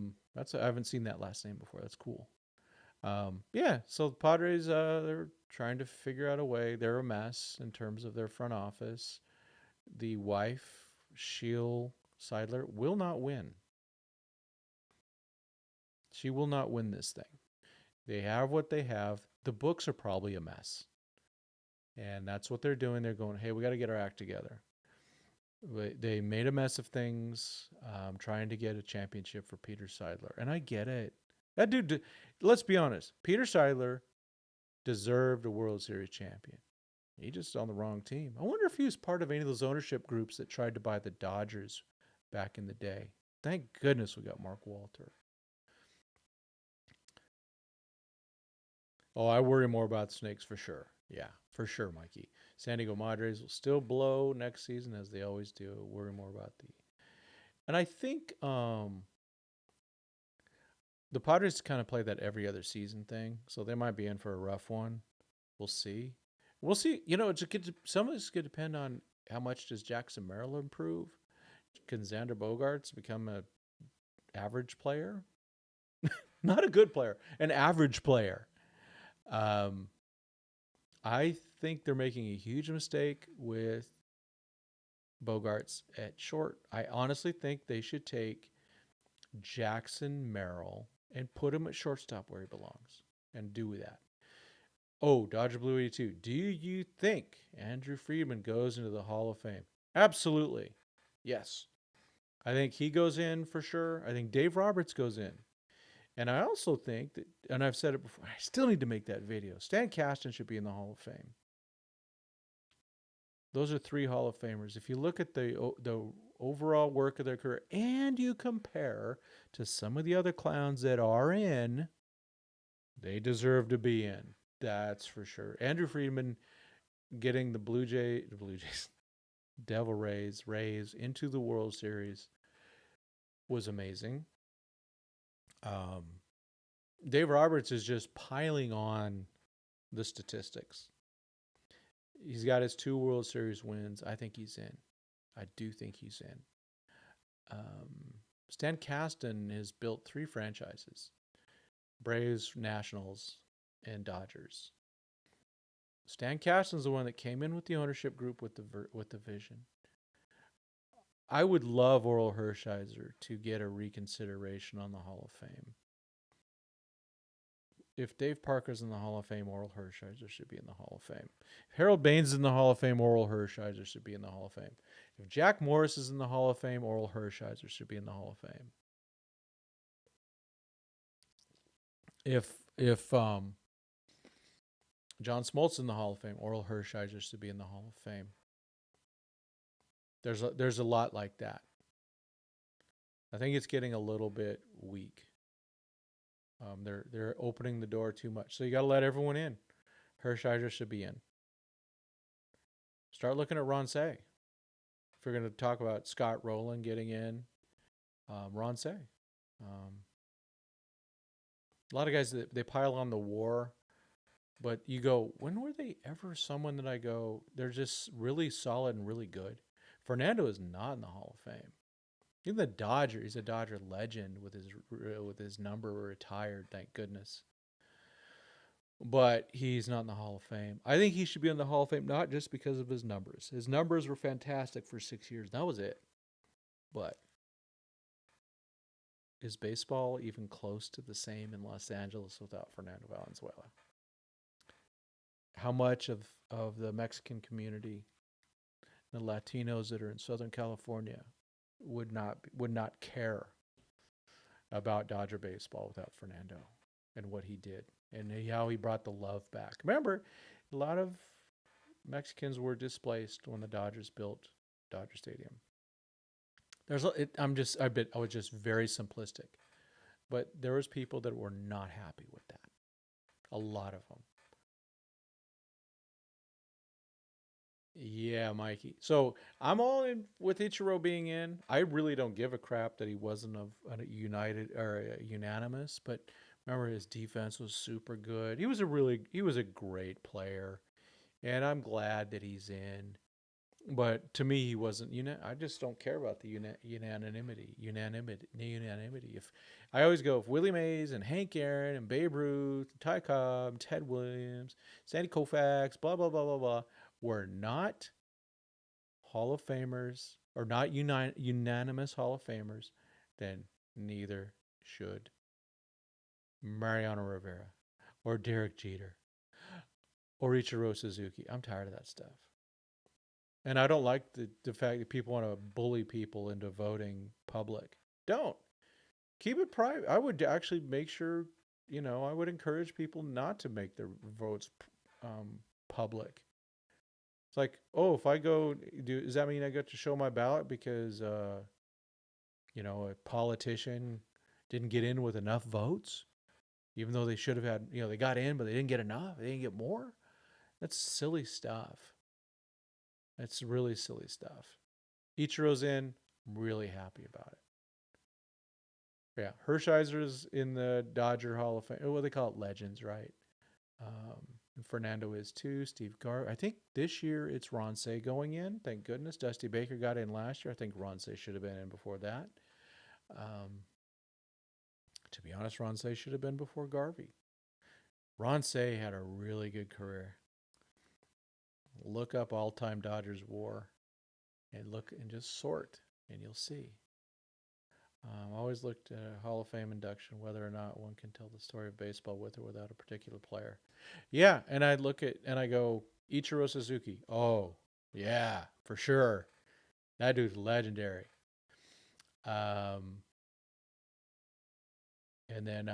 haven't seen that last name before. That's cool. Yeah, so the Padres, they're trying to figure out a way. They're a mess in terms of their front office. The wife, Sheil Seidler, will not win. She will not win this thing. They have what they have. The books are probably a mess. And that's what they're doing. They're going, hey, we got to get our act together. They made a mess of things, trying to get a championship for Peter Seidler. And I get it. That dude, let's be honest, Peter Seidler deserved a World Series champion. He just on the wrong team. I wonder if he was part of any of those ownership groups that tried to buy the Dodgers back in the day. Thank goodness we got Mark Walter. Oh, I worry more about snakes for sure. Yeah, for sure, Mikey. San Diego Padres will still blow next season as they always do. Worry more about and I think the Padres kind of play that every other season thing, so they might be in for a rough one. We'll see. We'll see. You know, some of this could depend on how much does Jackson Merrill improve. Can Xander Bogaerts become an average player? Not a good player, an average player. I think they're making a huge mistake with Bogaerts at short. I honestly think they should take Jackson Merrill and put him at shortstop where he belongs and do that. Oh, Dodger Blue 82. Do you think Andrew Friedman goes into the Hall of Fame? Absolutely. Yes. I think he goes in for sure. I think Dave Roberts goes in. And I also think that, and I've said it before, I still need to make that video. Stan Kasten should be in the Hall of Fame. Those are 3 Hall of Famers. If you look at the overall work of their career and you compare to some of the other clowns that are in, they deserve to be in. That's for sure. Andrew Friedman getting the Blue Jays, Devil Rays into the World Series was amazing. Dave Roberts is just piling on the statistics. He's got his 2 World Series wins. I think he's in. I do think he's in. Stan Kasten has built 3 franchises: Braves, Nationals, and Dodgers. Stan Kasten's the one that came in with the ownership group with the vision. I would love Oral Hershiser to get a reconsideration on the Hall of Fame. If Dave Parker's in the Hall of Fame, Oral Hershiser should be in the Hall of Fame. If Harold Baines is in the Hall of Fame, Oral Hershiser should be in the Hall of Fame. If Jack Morris is in the Hall of Fame, Oral Hershiser should be in the Hall of Fame. if John Smoltz in the Hall of Fame, Oral Hershiser should be in the Hall of Fame. There's a lot like that. I think it's getting a little bit weak. They're opening the door too much, so you got to let everyone in. Hershiser should be in. Start looking at Ron Say. If you're going to talk about Scott Rowland getting in, Ron Say. A lot of guys, they pile on the WAR, but you go, when were they ever someone that I go, they're just really solid and really good? Fernando is not in the Hall of Fame. Even the Dodger, he's a Dodger legend with his number retired, thank goodness. But he's not in the Hall of Fame. I think he should be in the Hall of Fame, not just because of his numbers. His numbers were fantastic for 6 years. That was it. But is baseball even close to the same in Los Angeles without Fernando Valenzuela? How much of the Mexican community, the Latinos that are in Southern California, would not care about Dodger baseball without Fernando and what he did and how he brought the love back? Remember, a lot of Mexicans were displaced when the Dodgers built Dodger Stadium. I was just very simplistic, but there was people that were not happy with that. A lot of them. Yeah, Mikey. So I'm all in with Ichiro being in. I really don't give a crap that he wasn't a unanimous, but remember his defense was super good. He was a great player, and I'm glad that he's in. But to me, he wasn't. I just don't care about the unanimity. If I always go, if Willie Mays and Hank Aaron and Babe Ruth, Ty Cobb, Ted Williams, Sandy Koufax, blah blah blah blah blah, were not Hall of Famers or not unanimous Hall of Famers, then neither should Mariano Rivera or Derek Jeter or Ichiro Suzuki. I'm tired of that stuff. And I don't like the fact that people want to bully people into voting public. Don't. Keep it private. I would actually make sure, I would encourage people not to make their votes public. It's like, oh, if I go, does that mean I get to show my ballot because, a politician didn't get in with enough votes? Even though they should have had, they got in, but they didn't get enough. They didn't get more. That's silly stuff. That's really silly stuff. Ichiro's in. I'm really happy about it. Yeah, Hershiser's in the Dodger Hall of Fame. What they call it, legends, right? And Fernando is too. Steve Garvey. I think this year it's Ron Say going in. Thank goodness. Dusty Baker got in last year. I think Ron Say should have been in before that. To be honest, Ron Say should have been before Garvey. Ron Say had a really good career. Look up all-time Dodgers WAR and just sort, and you'll see. I always looked at a Hall of Fame induction, whether or not one can tell the story of baseball with or without a particular player. Yeah, and I look at and I go, Ichiro Suzuki. Oh, yeah, for sure. That dude's legendary. And then,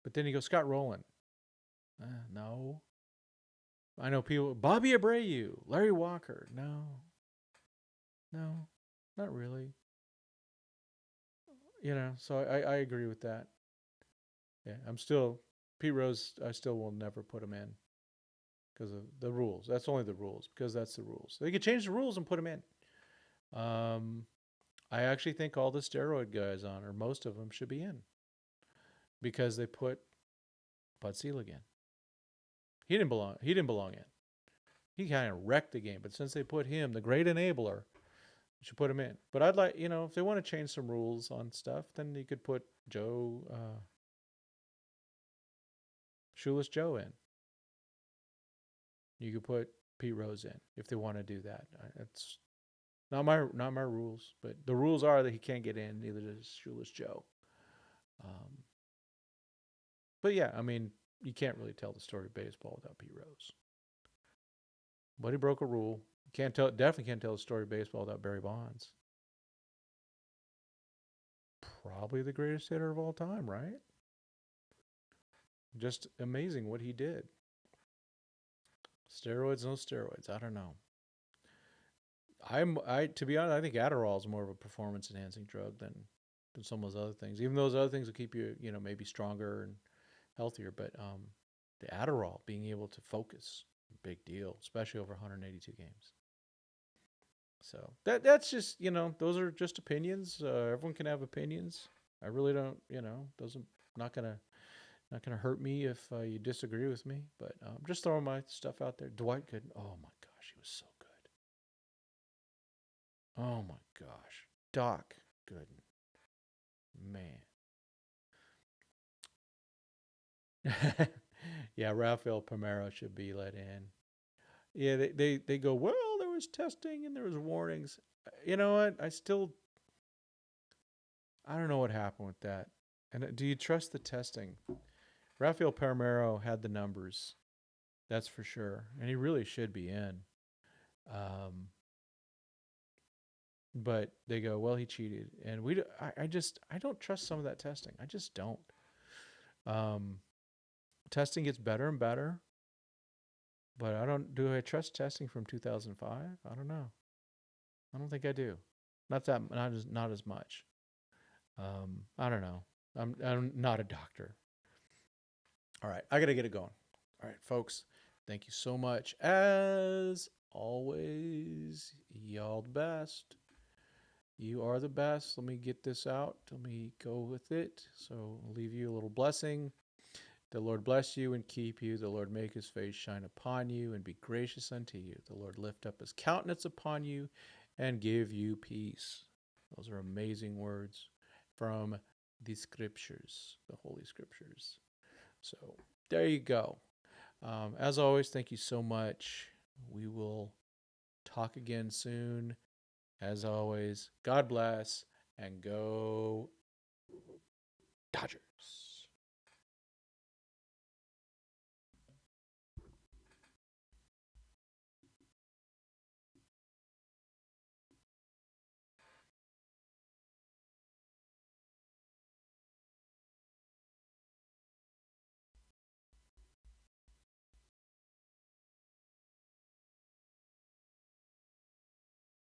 but then you go, Scott Rowland. No. I know people, Bobby Abreu, Larry Walker. No, not really. So I agree with that. Yeah, Pete Rose, I still will never put him in because of the rules. That's only the rules, because that's the rules. They could change the rules and put him in. I actually think all the steroid guys on, or most of them, should be in because they put Bud Selig in. He didn't belong in. He kind of wrecked the game, but since they put him, the great enabler, you should put him in. But I'd like, if they want to change some rules on stuff, then you could put Shoeless Joe in. You could put Pete Rose in if they want to do that. It's not my rules, but the rules are that he can't get in. Neither does Shoeless Joe. But yeah, you can't really tell the story of baseball without Pete Rose. But he broke a rule. Definitely can't tell the story of baseball without Barry Bonds. Probably the greatest hitter of all time, right? Just amazing what he did. Steroids, no steroids. I don't know. To be honest, I think Adderall is more of a performance enhancing drug than some of those other things. Even those other things will keep you, maybe stronger and healthier. But the Adderall, being able to focus, big deal, especially over 182 games. So that's just, those are just opinions. Everyone can have opinions. I really don't, those are not gonna hurt me if you disagree with me. But just throwing my stuff out there. Dwight Gooden. Oh my gosh, he was so good. Oh my gosh, Doc Gooden, man. Yeah, Rafael Palmeiro should be let in. Yeah, they go, well, there was testing and there was warnings. You know what? I don't know what happened with that. And do you trust the testing? Rafael Palmeiro had the numbers. That's for sure. And he really should be in. But they go, well, he cheated. And I don't trust some of that testing. I just don't. Testing gets better and better. But do I trust testing from 2005? I don't know. I don't think I do. Not as much. I don't know. I'm not a doctor. All right, I got to get it going. All right, folks, thank you so much. As always, y'all the best. You are the best. Let me get this out. Let me go with it. So I'll leave you a little blessing. The Lord bless you and keep you. The Lord make his face shine upon you and be gracious unto you. The Lord lift up his countenance upon you and give you peace. Those are amazing words from the scriptures, the Holy Scriptures. So there you go. As always, thank you so much. We will talk again soon. As always, God bless and go Dodgers.